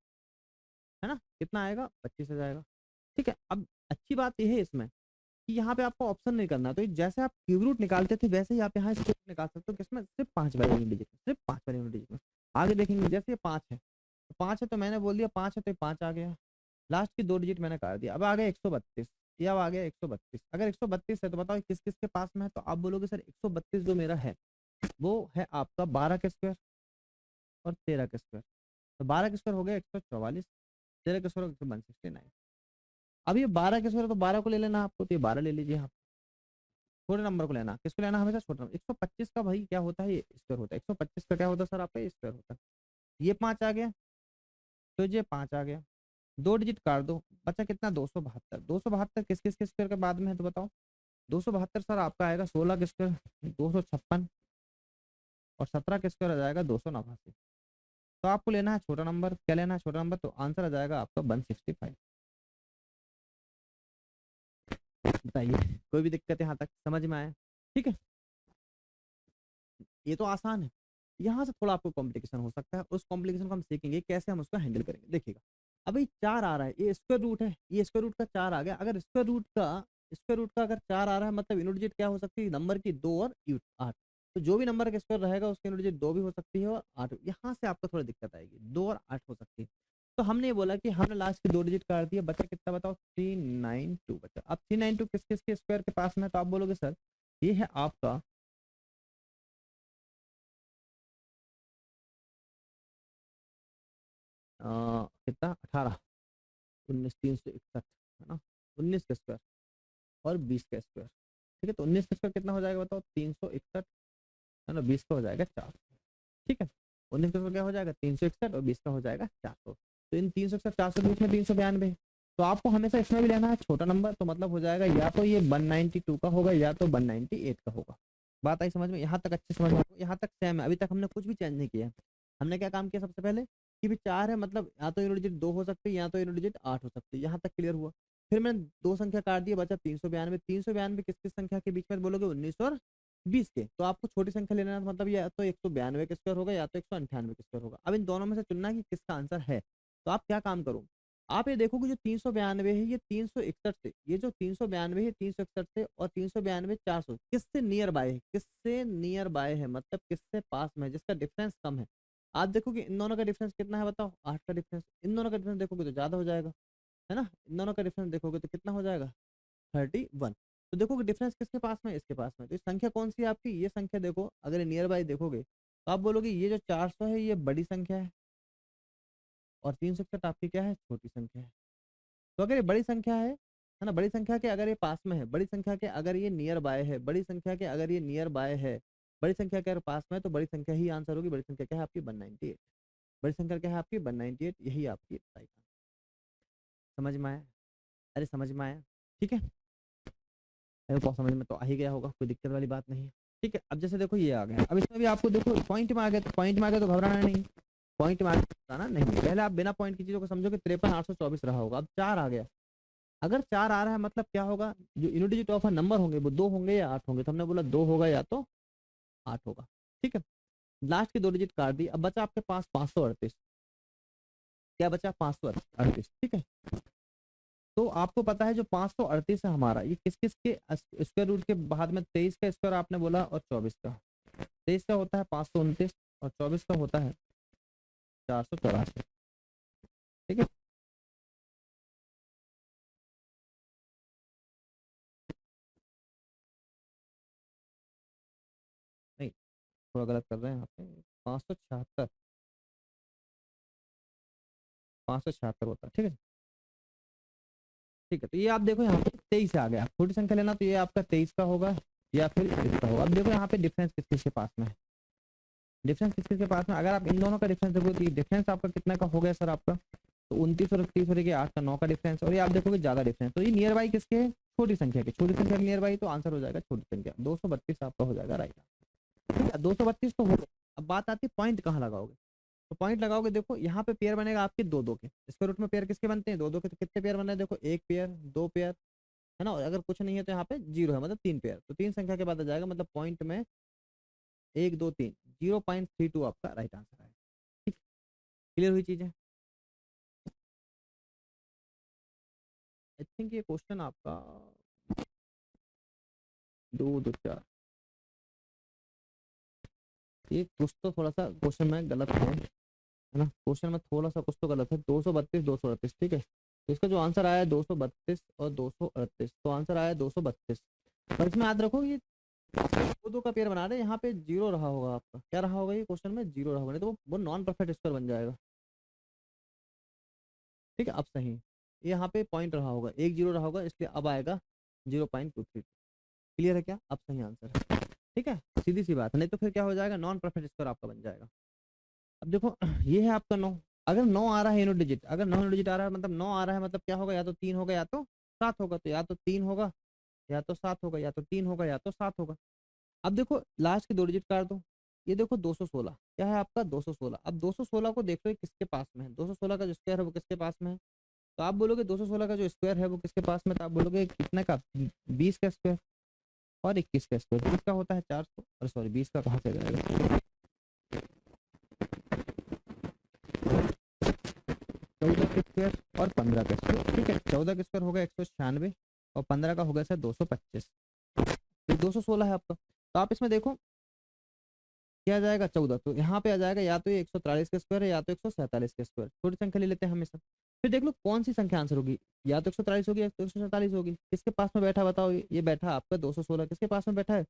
है ना। कितना आएगा? 25 आ जाएगा। ठीक है, अब अच्छी बात यह है इसमें कि यहाँ पे आपको ऑप्शन नहीं करना, तो जैसे आप क्यूब रूट निकालते थे वैसे ही आप यहाँ स्क्वायर रूट निकाल सकते हो। किसमें? सिर्फ 5 वाले यूनिट डिजिट में, सिर्फ 5 वाले यूनिट डिजिट में। आगे देखेंगे, जैसे ये 5 है, तो 5 है तो मैंने बोल दिया 5 है तो 5 आ गया, लास्ट की 2 डिजिट मैंने काट दिया। अब आ गया 132, ये अब आ गया 132। अगर 132 है तो बताओ किस किस के पास में है? तो आप बोलोगे सर 132 जो मेरा है वो है आपका 12 का स्क्वायर और 13 का स्क्वायर। तो 12 का स्क्वायर हो गया 144, 13 का स्क्वायर 169। अब ये 12 का स्क्वायर तो 12 को ले लेना आपको, तो ये 12 ले लीजिए आप। छोटे नंबर को लेना, किसको लेना हमेशा छोटा नंबर। 125 का भाई क्या होता है, ये स्क्वायर होता है। 125 का क्या होता है सर आपका, ये स्क्वायर होता है। ये 5 आ गया, तो ये 5 आ गया, 2 डिजिट काट दो, बचा कितना 272। 272 किस किस के स्क्वायर के बाद में है तो बताओ। 272 सर आपका आएगा 16 के स्क्वायर 256, और 17 के स्क्वायर आ जाएगा 289। तो आपको लेना है छोटा नंबर, क्या लेना है छोटा नंबर, तो आंसर आ जाएगा आपका 165। बताइए कोई भी दिक्कत यहाँ तक समझ में आया। ठीक है, ये तो आसान है। यहाँ से थोड़ा आपको कॉम्प्लिकेशन हो सकता है, उस कॉम्प्लिकेशन को हम सीखेंगे कैसे हम उसको हैंडल करेंगे। देखिएगा अभी 4 आ रहा है, ये स्क्वायर रूट है, ये स्क्वायर रूट का 4 आ गया। अगर स्क्वायर रूट का अगर 4 आ रहा है, मतलब यूनिट डिजिट क्या हो सकती है, नंबर की 2 और 8। तो जो भी नंबर का स्क्वायर रहेगा उसकी यूनिट डिजिट 2 भी हो सकती है और 8। यहाँ से आपको थोड़ी दिक्कत आएगी, 2 और 8 हो सकती है। तो हमने ये बोला कि हमने लास्ट के 2 डिजिट काट दिया, बचा कितना बताओ, 392 बचा। अब 392 किस किस के स्क्वायर के पास में है, तो आप बोलोगे सर ये है आपका कितना 18, 19, 361 है ना, 19 का स्क्वायर और 20 का स्क्वायर। ठीक है, तो 19 का स्क्वायर कितना हो जाएगा बताओ, 361 है ना, 20 का हो जाएगा 400। ठीक है, 19 का स्क्वायर क्या हो जाएगा 361 और 20 का हो जाएगा 400। तो इन 361 400 के बीच में 392। तो आपको हमेशा इसमें भी लेना है छोटा नंबर, तो मतलब हो जाएगा या तो ये 192 का होगा या तो 198 का होगा। बात आई समझ में, यहाँ तक अच्छे समझ में, यहाँ तक सेम है, अभी तक हमने कुछ भी चेंज नहीं किया है। हमने क्या काम किया सबसे पहले कि भी 4 है, मतलब या तो यूनिट डिजिट 2 हो सकती है या तो यूनिट डिजिट 8 हो सकती है, यहाँ तक क्लियर हुआ। फिर मैंने 2 संख्या काट दिया, बचा 392। 392 किस किस संख्या के बीच में बोलोगे, 19 और 20 के। तो आपको छोटी संख्या लेना है, मतलब या तो 192 का स्क्वायर होगा या तो 198 का स्क्वायर होगा। अब इन दोनों में से चुनना है कि किसका आंसर है। तो आप क्या काम करो, आप ये देखो कि जो 392 है ये 361 से, ये जो 392 है 361 से, और 392 400 किससे नियर बाय है, किससे नियर बाय है, मतलब किससे पास में है, जिसका डिफरेंस कम है। आप देखो कि इन दोनों का डिफरेंस कितना है बताओ, 8 का डिफरेंस। इन दोनों का डिफरेंस देखोगे तो ज्यादा हो जाएगा, है ना। इन दोनों का डिफरेंस देखोगे तो कितना हो जाएगा, 31। तो देखोगे डिफरेंस किसके पास में, इसके पास में। तो ये संख्या कौन सी है आपकी, ये संख्या देखो, अगर नियर बाय देखोगे तो आप बोलोगे ये जो 400 है ये बड़ी संख्या है, और 361 आपकी क्या है, छोटी संख्या है। तो अगर ये बड़ी संख्या है ना, बड़ी संख्या के अगर ये पास में है, बड़ी संख्या के अगर ये नियर बाय है, बड़ी संख्या के अगर ये नियर बाय है, बड़ी संख्या के अगर पास में है, तो बड़ी संख्या ही आंसर होगी। बड़ी संख्या क्या है आपकी 198। बड़ी संख्या क्या है आपकी 198, यही आपकी राइट आंसर। समझ में आया, अरे समझ में आया। ठीक है, अरे बहुत समझ में तो आ ही गया होगा, कोई दिक्कत वाली बात नहीं है। ठीक है, अब जैसे देखो ये आ गया, अब इसमें भी आपको देखो पॉइंट में आ गया, तो पॉइंट में आ गया तो घबराना नहीं, पॉइंट में आ घबराना नहीं। पहले आप बिना पॉइंट की चीजों को समझो कि 53 824 रहा होगा। अब 4 आ गया, अगर 4 आ रहा है मतलब क्या होगा, जो यूनिट डिजिट ऑफ नंबर होंगे वो 2 होंगे या 8 होंगे। तो हमने बोला 2 होगा या तो 8 होगा। ठीक है, लास्ट की 2 डिजिट काट दी, अब बचा आपके पास 538। क्या बचा, 538। ठीक है, तो आपको पता है जो 538 है हमारा, ये किस किस के स्क्वायर रूट के बाद में, 23 का स्क्वायर आपने बोला और 24 का। 23 का होता है 529 और 24 का होता है 484। ठीक है, नहीं थोड़ा गलत कर रहे हैं यहाँ पे, 576, 576 होता है। ठीक है, ठीक है, तो ये आप देखो यहाँ पे 23 आ गया, छोटी संख्या लेना तो ये आपका 23 का होगा या फिर इसका होगा। अब देखो यहाँ पे डिफरेंस किस किस के पास में है, डिफरेंस किस किस के पास में। अगर आप इन दोनों का डिफरेंस देखो तो डिफरेंस आपका कितना का हो गया सर आपका, तो 29 और 30 और 8 का 9 का डिफरेंस। और ये आप देखोगे ज्यादा डिफरेंस, तो ये नियर बाई किसके है, छोटी संख्या के। छोटी संख्या के नियर बाई, तो आंसर हो जाएगा छोटी संख्या, 232 आपका हो जाएगा राइट। ठीक है, 232 तो हो गया। अब बात आती है पॉइंट कहाँ लगाओगे। तो पॉइंट लगाओगे, देखो यहाँ पे पेयर बनेगा आपके 2 2 के। स्क्वायर रूट में पेयर किसके बनते हैं, 2 2 के। तो कितने पेयर बन रहे हैं देखो, 1 पेयर, 2 पेयर, है ना। और अगर कुछ नहीं है तो यहाँ पे 0 है, मतलब 3 पेयर। तो 3 संख्या के बाद आ जाएगा, मतलब पॉइंट में 1 2 3, 0.32 आपका राइट आंसर है। ठीक, क्लियर हुई चीजें। आई थिंक ये क्वेश्चन आपका 2 2 4, ये कुछ तो थोड़ा सा क्वेश्चन में गलत है ना, क्वेश्चन में थोड़ा सा कुछ तो गलत है। 232 238। ठीक है, तो इसका जो आंसर आया है 232 और 238, तो आंसर आया 232। और इसमें याद रखो ये दो दो का पेयर बना रहे हैं, यहाँ पे जीरो रहा होगा आपका, क्या रहा होगा ये क्वेश्चन में, जीरो रहा होगा, नहीं तो वो नॉन परफेक्ट स्क्वायर बन जाएगा। ठीक है, अब सही ये यहाँ पे पॉइंट रहा होगा, एक जीरो रहा होगा, इसलिए अब आएगा 0.23। क्लियर है क्या, अब सही आंसर है। ठीक है, सीधी सी बात है, नहीं तो फिर क्या हो जाएगा, नॉन परफेक्ट स्क्वायर आपका बन जाएगा। अब देखो ये है आपका 9, अगर 9 आ रहा है यूनिट डिजिट, अगर 9 यूनिट डिजिट आ रहा है मतलब 9 आ रहा है, मतलब क्या होगा, या तो 3 होगा या तो 7 होगा, तो या तो 3 होगा या तो 7 होगा, या तो 3 होगा या तो 7 होगा। अब देखो लास्ट के दो डिजिट काट दो, ये देखो 216, क्या है आपका 216। अब 216 को देख लो ये किसके पास में है, 216 का जो स्क्वायर है वो किसके पास में है, तो आप बोलोगे 216 का जो स्क्वायर है वो किसके पास में, तो आप बोलोगे कितने का, 20 का स्क्वायर और 21 का स्क्वायर, 20 का होता है 400, और सॉरी 20 का कहाँ से जाएगा, 14 का स्क्वायर और 15 का स्क्वायर। ठीक है, 14 का स्क्वायर होगा 196 और 15 का होगा सर 225, तो 216 है आपका। तो आप इसमें देखो क्या आ जाएगा 14, तो यहाँ पे आ जाएगा या तो ये 143 का स्क्वायर है या तो 147 का स्क्वायर, छोटी संख्या ले लेते हैं हमेशा। फिर देख लो कौन सी संख्या आंसर होगी, या तो 143 होगी या तो 147 होगी, किसके पास में बैठा बताओ, ये बैठा आपका 216, किसके पास में बैठा है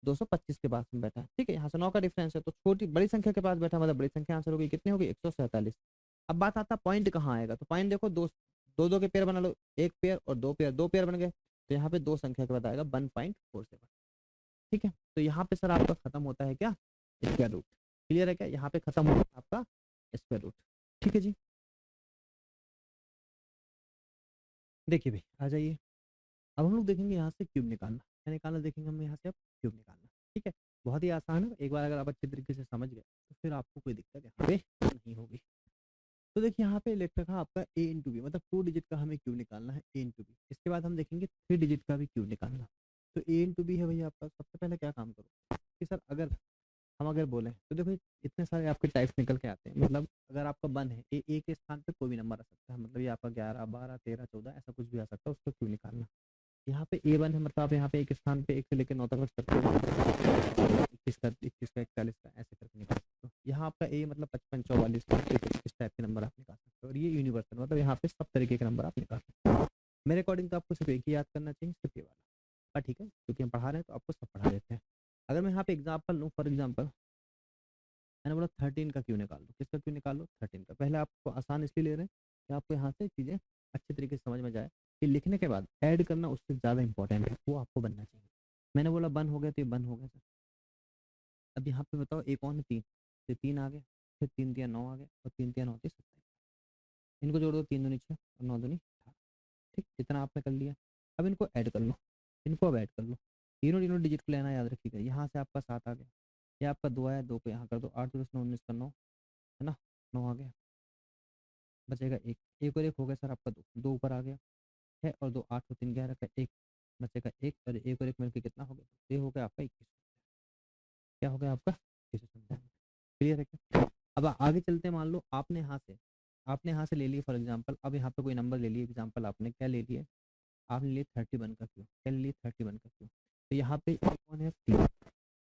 225 के पास में बैठा है। ठीक है, यहाँ से 9 का डिफरेंस है, तो छोटी बड़ी संख्या के पास बैठा, मतलब बड़ी संख्या आंसर होगी, कितनी होगी 147। अब बात आता है पॉइंट कहाँ आएगा, तो पॉइंट देखो दो दो दो के पेयर बना लो, एक पेयर और दो पेयर, दो पेयर बन गए, तो यहाँ पे दो संख्या के बाद आएगा 1.47। ठीक है, तो यहाँ पे सर आपका खत्म होता है क्या, स्क्वायर रूट। क्लियर है क्या, यहाँ पे खत्म होता है आपका स्क्वायर रूट। ठीक है जी, देखिए भाई आ जाइए, अब हम लोग देखेंगे यहाँ से क्यूब निकालना, क्या निकालना देखेंगे हम यहाँ से, अब क्यूब निकालना। ठीक है, बहुत ही आसान है, एक बार अगर आप अच्छे तरीके से समझ गए तो फिर आपको कोई दिक्कत यहाँ पे नहीं होगी। तो देखिए यहाँ पे लिख रखा आपका ए इंटू बी, मतलब 2 डिजिट का हमें क्यूब निकालना है, ए इंटू बी। इसके बाद हम देखेंगे 3 डिजिट का भी क्यूब निकालना। तो ए इंटू बी है भैया आपका, सबसे पहले क्या काम करो कि सर अगर हम अगर बोले तो देखो इतने सारे आपके टाइप्स निकल के आते हैं, मतलब अगर आपका वन है ए के स्थान पे कोई भी नंबर आ सकता है, मतलब ये आपका 11 12 13 14 ऐसा कुछ भी आ सकता है, उसको क्यों निकालना। यहाँ पे ए वन है, मतलब आप यहाँ पे एक स्थान पे 1 से लेकर 9 तक रख सकते हो, 21 का 41 का ऐसे करके निकाल सकते हो। यहाँ आपका ए मतलब 55 44 इस टाइप के नंबर आप निकाल सकते हो, और ये यूनिवर्सल मतलब यहाँ पे सब तरीके के नंबर आप निकाल सकते हो। मेरे अकॉर्डिंग तो आपको सिर्फ एक ही याद करना चाहिए, सिर्फ ये वाला। हाँ ठीक है, क्योंकि हम पढ़ा रहे हैं तो आपको सब पढ़ा देते हैं। अगर मैं यहाँ पे एग्जाम्पल लूँ, फॉर एग्जाम्पल मैंने बोला 13 का क्यों निकाल लो, किसका क्यों निकाल लो 13 का। पहले आपको आसान इसलिए ले रहे हैं कि आपको यहाँ से चीज़ें अच्छे तरीके से समझ में जाए कि लिखने के बाद ऐड करना उससे ज़्यादा इंपॉर्टेंट है, वो आपको बनना चाहिए। मैंने बोला बन हो गया तो ये बन हो गया सर। अब यहाँ पे बताओ एक और है 3, फिर 3 आ गया, फिर 3 दिया 9 आ गया, और 3 दिया 9 दिया 27। इनको जोड़ दो, 3 दूनी 6 और 9 दूनी 18। ठीक, इतना आपने कर लिया। अब इनको ऐड कर लो, इनको अब ऐड कर लो, तीनों तीनों डिजिट को लेना याद रखिएगा। यहाँ से आपका 7 आ गया, ये आपका 2 आया, 2 को यहाँ कर दो, 8 2 10 9 19 का 9 है ना, 9 आ गया, बचेगा एक, एक और एक हो गया सर आपका 2, 2 ऊपर आ गया है, और 2 8 और 3 11 का एक, बचेगा एक, और एक और एक मिलकर कितना हो गया, ये हो गया आपका 21। क्या हो गया आपका 21। क्लियर है क्या। अब आगे चलते हैं, मान लो आपने यहाँ से ले लिए फॉर एग्जाम्पल, अब यहाँ पे कोई नंबर ले लिए, एग्जाम्पल आपने क्या ले लिए, आपने लिए 31 का क्यों, क्या ले लिए 31 का क्यों, तो यहाँ पे कौन है 3,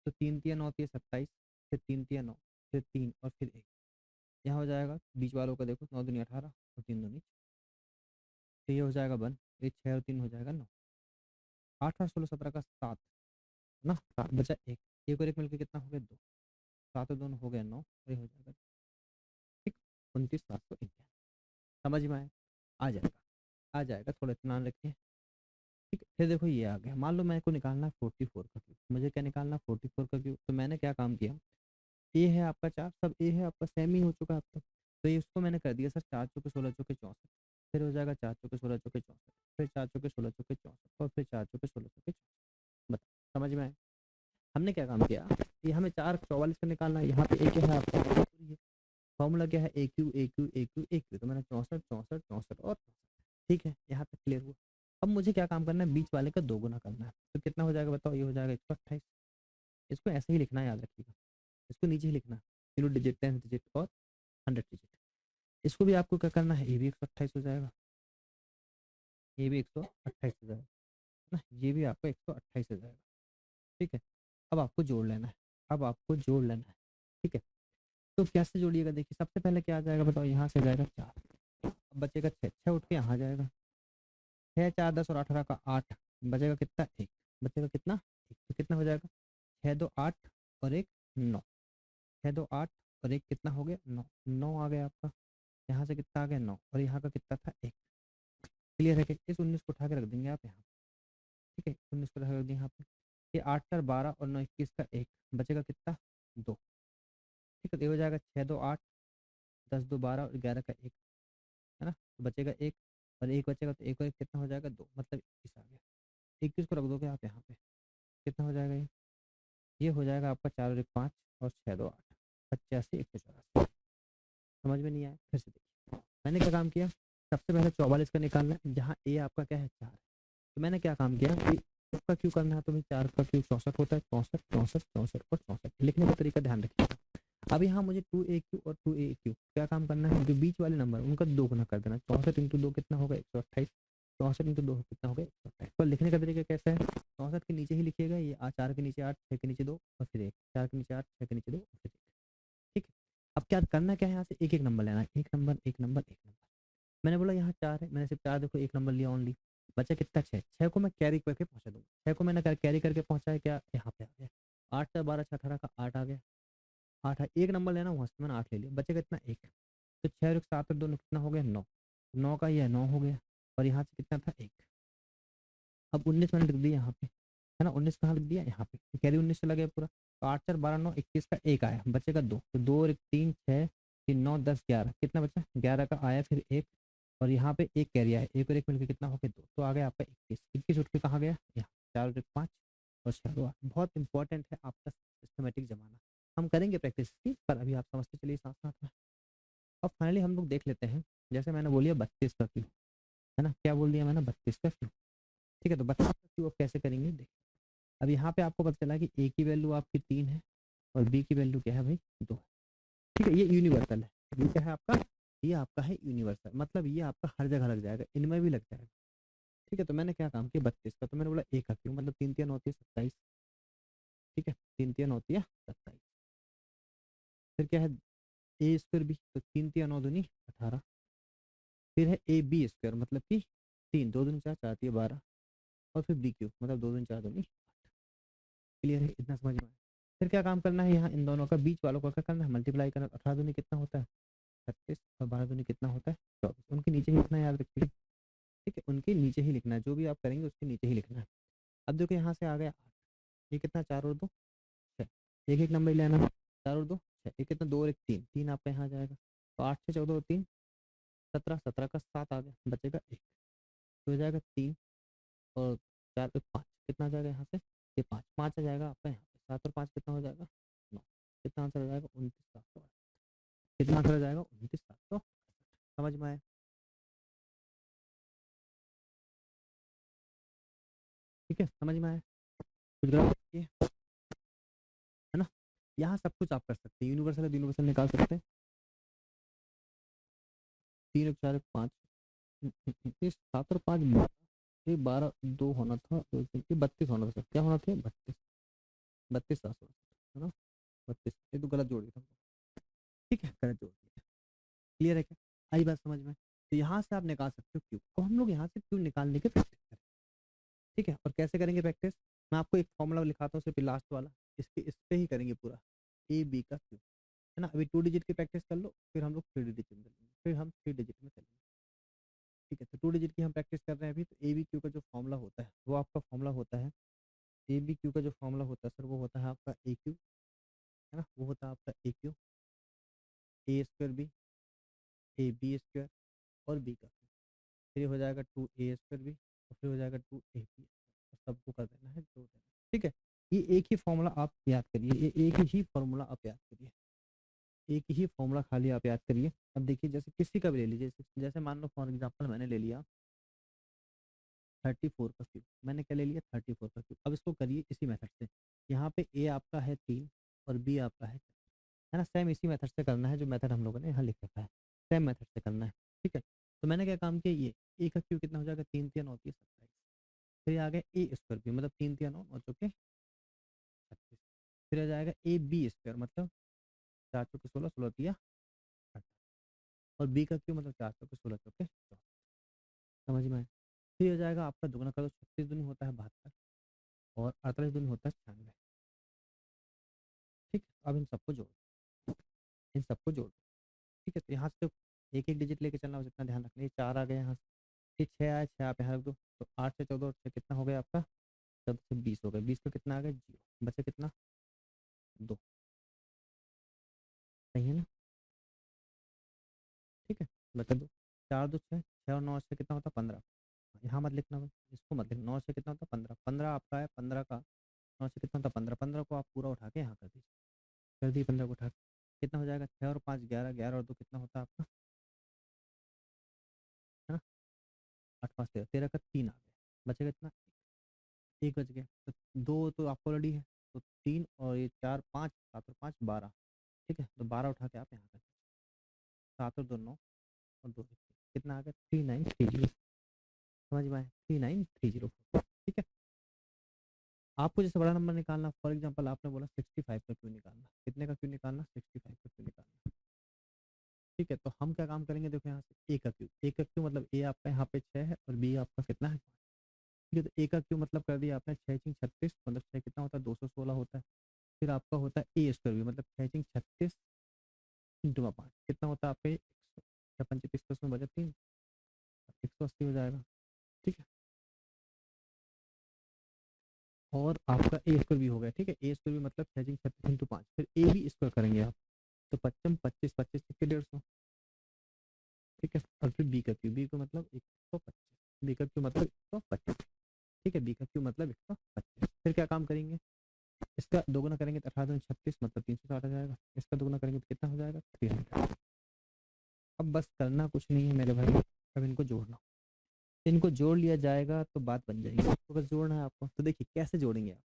तो 3 तिया 9 तिया 27, फिर 3 तिया 9, फिर 3 और फिर 1, यहाँ हो जाएगा बीच वालों का देखो 9 दूनी 18 और 3 दूनी, तो ये हो जाएगा 1, ये 6 और 3 हो जाएगा 9, 8 और 16 17 का 7 ना, 7 बचा एक, एक और एक मिलकर कितना हो गया 2, 7 और दोनों हो गया 9, और ये हो जाएगा ठीक 29,791। समझ में आया, आ जाएगा, आ जाएगा, थोड़ा इत्मीनान रखिए। ठीक है, फिर देखो ये आ गया, मान लो मेरे को निकालना है 44 का क्यूब, मुझे क्या निकालना 44 का क्यूब, तो मैंने क्या काम किया, ए है आपका 4, सब ए है आपका, सेम ही हो चुका है आपका, तो ये उसको मैंने कर दिया सर 4 चौके 16 चौके 64, फिर हो जाएगा 4 चौके 16 चौके 64, फिर 4 चौके 16 चौके 64, और फिर 4 चौके 16 चौके 64। बता समझ में आया, हमने क्या काम किया, ये हमें 4 44 का निकालना है, यहाँ पे एक है आपका, फॉर्मूला क्या है A Q A Q A Q A Q, तो मैंने 64 64 64 और 64। ठीक है, यहाँ तक क्लियर हुआ। अब मुझे क्या काम करना है, बीच वाले का 2 गुना करना है, तो कितना हो जाएगा बताओ, ये हो जाएगा 128। इसको ऐसे ही लिखना है, याद रखिएगा, इसको नीचे ही लिखना, जीरो डिजिट 10 डिजिट और 100 डिजिट। इसको भी आपको क्या करना है, ये भी 128 हो जाएगा, ये भी 128 हो जाएगा, है ना, ये भी आपका 128 हो जाएगा। ठीक है, अब आपको जोड़ लेना है, अब आपको जोड़ लेना है। ठीक है, तो कैसे जोड़िएगा, देखिए सबसे पहले क्या आ जाएगा बताओ, यहाँ से जाएगा 4, अब बचेगा 6, 6 उठ के यहाँ जाएगा, 6 4 10 और 18 का 8, बचेगा कितना 1, बचेगा कितना 1, तो कितना हो जाएगा 6 2 8 और एक 9, 6 2 8 और एक कितना हो गया 9, 9 आ गया आपका। यहाँ से कितना आ गया 9 और यहाँ का कितना था 1। क्लियर है कि इस 19 को उठा के रख देंगे आप यहाँ, ठीक है 19 को उठा के रख देंगे यहाँ पे। ये 8 4 12 और 9 21 का 1 बचेगा कितना 2, ठीक है। ये हो जाएगा 6 2 8 10 2 12 और 11 का 1, है ना, तो बचेगा 1 और 1 बचेगा तो 1 और 1 कितना हो जाएगा 2, मतलब 21 आ गया। 21 को रख दोगे आप यहाँ पे, कितना हो जाएगा ये हो जाएगा आपका 4 और 1 5 और 6 2 8 85 184। समझ में नहीं आया, फिर से देखिए मैंने क्या काम किया। सबसे पहले 44 का निकालना है, जहाँ ए आपका क्या है 4 है, तो मैंने क्या काम किया कि का क्यू करना है, तो भाई 4 का क्यू 64 होता है, 64 64 64 और 64। लिखने का तरीका ध्यान रखिए। अब यहाँ मुझे 2AQ और 2AQ क्या काम करना है, जो बीच वाले नंबर उनका 2 गुना कर देना। 64 इंटू 2 कितना होगा 128, 64 इंटू 2 कितना होगा 128। पर लिखने का तरीका कैसा है, 64 के नीचे ही लिखिएगा, ये 4 के नीचे 8, 6 के नीचे 2 और फिर 1, 4 के नीचे 8, 6 के नीचे 2 और फिर 1, ठीक है। अब क्या करना क्या है, यहाँ से एक एक नंबर लेना है, एक नंबर एक नंबर एक नंबर। मैंने बोला यहाँ 4 है, मैंने सिर्फ 4 देखो एक नंबर लिया ओनली, बचा कितना 6, 6 को मैं कैरी करके पहुंचा दूंगा। 6 को मैंने कैरी करके पहुंचाया क्या यहाँ पे आ गया 8 4 12 6 18 का 8 आ गया, 8 है, एक नंबर लेना वहाँ से मैंने 8 ले लिया, बचेगा इतना 1। तो 6 और 7 और 2 कितना हो गया 9, 9 का यह 9 हो गया और यहाँ से कितना था 1। अब 19 मैंने लिख दिया यहाँ पे, है ना, 19 कहाँ लिख दिया यहाँ पे, कैरी 19 से लगे पूरा। तो 8 4 12 9 21 का 1 आया, बचेगा 2, तो 2 और 1 3 6 3 9 10 11 कितना बचा 11 का आया, फिर 1 और यहाँ पे एक कैरी आया, 1 और 1 मिलकर कितना हो गया 2, तो आ गया आपका 21। 21 उठ के कहाँ गया यहाँ, 4 और 1 5 और 6 2 8। बहुत इंपॉर्टेंट है आपका सिस्टमेटिक जमाना, हम करेंगे प्रैक्टिस की, पर अभी आप समझते चलिए साथ साथ में। अब फाइनली हम लोग देख लेते हैं, जैसे मैंने बोलिए 32 का क्यू, है ना, क्या बोल दिया मैंने 32 का क्यू, ठीक है। तो 32 का क्यू अब कैसे करेंगे देख। अब यहाँ पे आपको पता चला कि ए की वैल्यू आपकी 3 है और बी की वैल्यू क्या है भाई 2 है, ठीक है। ये यूनिवर्सल है, ये क्या है आपका, ये आपका है यूनिवर्सल, मतलब ये आपका हर जगह लग जाएगा, इनमें भी लग जाएगा, ठीक है। तो मैंने क्या काम किया 32 का, तो मैंने बोला ए का क्यू मतलब 3 3 होती है 27, ठीक है, 3 3 होती है 27। फिर क्या है ए स्क्वायर बी, तो 3 3 9 दूनी 18। फिर है ए बी स्क्वायर मतलब कि 3 2 दूनी 4 4 3 12 और फिर बी क्यू मतलब 2 दूनी 4 दूनी 8। क्लियर है, इतना समझ में आया। फिर क्या काम करना है, यहाँ इन दोनों का बीच वालों का क्या करना है मल्टीप्लाई करना। 18 दूनी कितना होता है 36 और 12 दूनी कितना होता है 24। उनके नीचे ही लिखना है, याद रखिए, ठीक है, उनके नीचे ही लिखना है, जो भी आप करेंगे उसके नीचे ही लिखना है। अब देखो यहाँ से आ गया 8, ये कितना 4 और 2 6, एक एक नंबर लेना है, 4 और 2 6, एक कितना 2 और 1 3, 3 आपका यहाँ जाएगा, तो 8 6 14 और 3 17, 17 का 7 आ गया, बचेगा 1, तो हो जाएगा 3 और 4 पे 5 कितना आ जाएगा यहाँ से, ये 5 5 आ जाएगा आपका यहाँ पे, 7 और 5 कितना हो जाएगा 9, कितना आंसर हो जाएगा 29 700, कितना आंसर हो जाएगा 29 700। समझ में आया, ठीक है, समझ में आया, कुछ गलत नहीं है है ना। यहाँ सब कुछ आप कर सकते हैं, यूनिवर्सल है यूनिवर्सल निकाल सकते हैं, 3 और 4 और 5, ये 7 और 5 ये 12 2 होना था, ये 32 होना था, क्या होना था 32, 32 700, है ना, 32, ये तो गलत जोड़ दिया था, ठीक है गलत जोड़ दिया। क्लियर है क्या, आई बात समझ में। तो यहाँ से आप निकाल सकते हो क्यू, तो हम लोग यहाँ से क्यू निकालने की प्रैक्टिस करें, ठीक है। और कैसे करेंगे प्रैक्टिस, मैं आपको एक फॉर्मूला लिखाता हूँ सिर्फ लास्ट वाला, इसके इस पे ही करेंगे पूरा, ए बी का क्यू, है ना। अभी 2 डिजिट की प्रैक्टिस कर लो, फिर हम लोग 3 डिजिट में चलेंगे, फिर हम 3 डिजिट में चलेंगे, ठीक है। तो 2 डिजिट की हम प्रैक्टिस कर रहे हैं अभी। तो ए बी क्यू का जो फॉर्मूला होता है वो आपका फॉर्मूला होता है, ए बी क्यू का जो फॉर्मूला होता है सर वो होता है आपका ए क्यू, है ना, वो होता है आपका A Q A square B, A B square और बी का, फिर ये हो जाएगा 2A² भी और फिर हो जाएगा 2AB, सबको कर देना है जोड़ देना, ठीक है। ये एक ही फॉर्मूला आप याद करिए, ये एक ही फॉर्मूला आप याद करिए, एक ही फॉर्मूला खाली आप याद करिए। अब देखिए जैसे किसी का भी ले लीजिए, जैसे जैसे मान लो फॉर एग्जांपल मैंने ले लिया 34 का क्यूब, मैंने क्या ले लिया 34 का क्यूब। अब इसको करिए इसी मेथड से, यहाँ पे ए आपका है 3 और बी आपका है 4, है ना, सेम इसी मेथड से करना है जो मेथड हम लोगों ने यहाँ लिख रखा है, सेम मेथड से करना है, ठीक है। तो मैंने क्या काम किया, ये ए का क्यू कितना हो जाएगा 3 3 9 27, फिर आ गया ए स्क्वायर बी मतलब 3 3 9 9 चौके 36, फिर आ जाएगा ए बी स्क्वायर मतलब 4 चौके 16 16 तिया 28, और बी का क्यू मतलब 4 चौके 16 चौके 24। समझ में आया, फिर हो जाएगा आपका दुगना करो 36 दूनी होता है 72, और 48 दूनी होता है 96। ठीक है, अब इन सबको जोड़, इन सबको जोड़। ठीक है, तो यहाँ से एक एक डिजिट लेके चलना, जितना ध्यान रखना। ये 4 आ गए यहाँ से, ये 6 आया, 6 आप यहाँ रख दो, तो 8 से 14 से कितना हो गया आपका, 14 से 20 हो गया, 20 का कितना आ गया 0, बचे कितना 2। सही है ना? ठीक है, बचा 2, 4 2 6, 6 और 9 से कितना होता है 15। यहाँ मत लिखना भाई, इसको मत लिखना, 9 से कितना होता है 15, 15 आपका है, 15 का 9 से कितना होता है 15, 15 को आप पूरा उठा के यहाँ कर दीजिए, कर दिए 15 को उठा के, कितना हो जाएगा 6 और 5 11, 11 और 2 कितना होता है आपका, है ना, 8 5 13, 13 का 3 आ गया, बचेगा कितना, एक बच गया, तो 2 तो आपको ऑलरेडी है, तो 3 और ये 4 5, 7 और 5 12। ठीक है, तो 12 उठा के आप यहाँ कर, 7 और 2 9 और 2 कितना आ गया 3930। समझ में आया, 3930। ठीक है, आपको जैसे बड़ा नंबर निकालना, फॉर एग्जांपल आपने बोला 65 का क्यों निकालना, कितने का क्यों निकालना, 65 का क्यों निकालना। ठीक है, तो हम क्या काम करेंगे, देखो यहाँ से ए का क्यू, ए का क्यू मतलब ए आपका यहाँ पे 6 है और बी आपका कितना है 5। ठीक है, तो ए का क्यू मतलब कर दिया आपने 6 6 36, मतलब 6 कितना होता है 216 होता है। फिर आपका होता है ए स्क्वायर भी, मतलब 6 6 36 इंटू में 5 कितना होता है आपके 135 में बचा 3, 180 हो जाएगा। ठीक है, और आपका ए स्क्वायर भी हो गया। ठीक है, ए स्क्वायर भी मतलब 6 6 36 इंटू 5, फिर ए भी स्क्वायर करेंगे आप, तो 25 25 25 के 150। ठीक है, और फिर बी का क्यू, बी का मतलब 125, बी का क्यू मतलब 125। ठीक है, बी का क्यू मतलब 125। फिर क्या काम करेंगे, इसका दोगुना करेंगे तो 18 36 मतलब 360 आ जाएगा, इसका दोगुना करेंगे तो कितना हो जाएगा 300। अब बस करना कुछ नहीं है मेरे भाई, अब इनको जोड़ना, इनको जोड़ लिया जाएगा तो बात बन जाएगी। तो बस जोड़ना है आपको, तो देखिए कैसे जोड़ेंगे आप,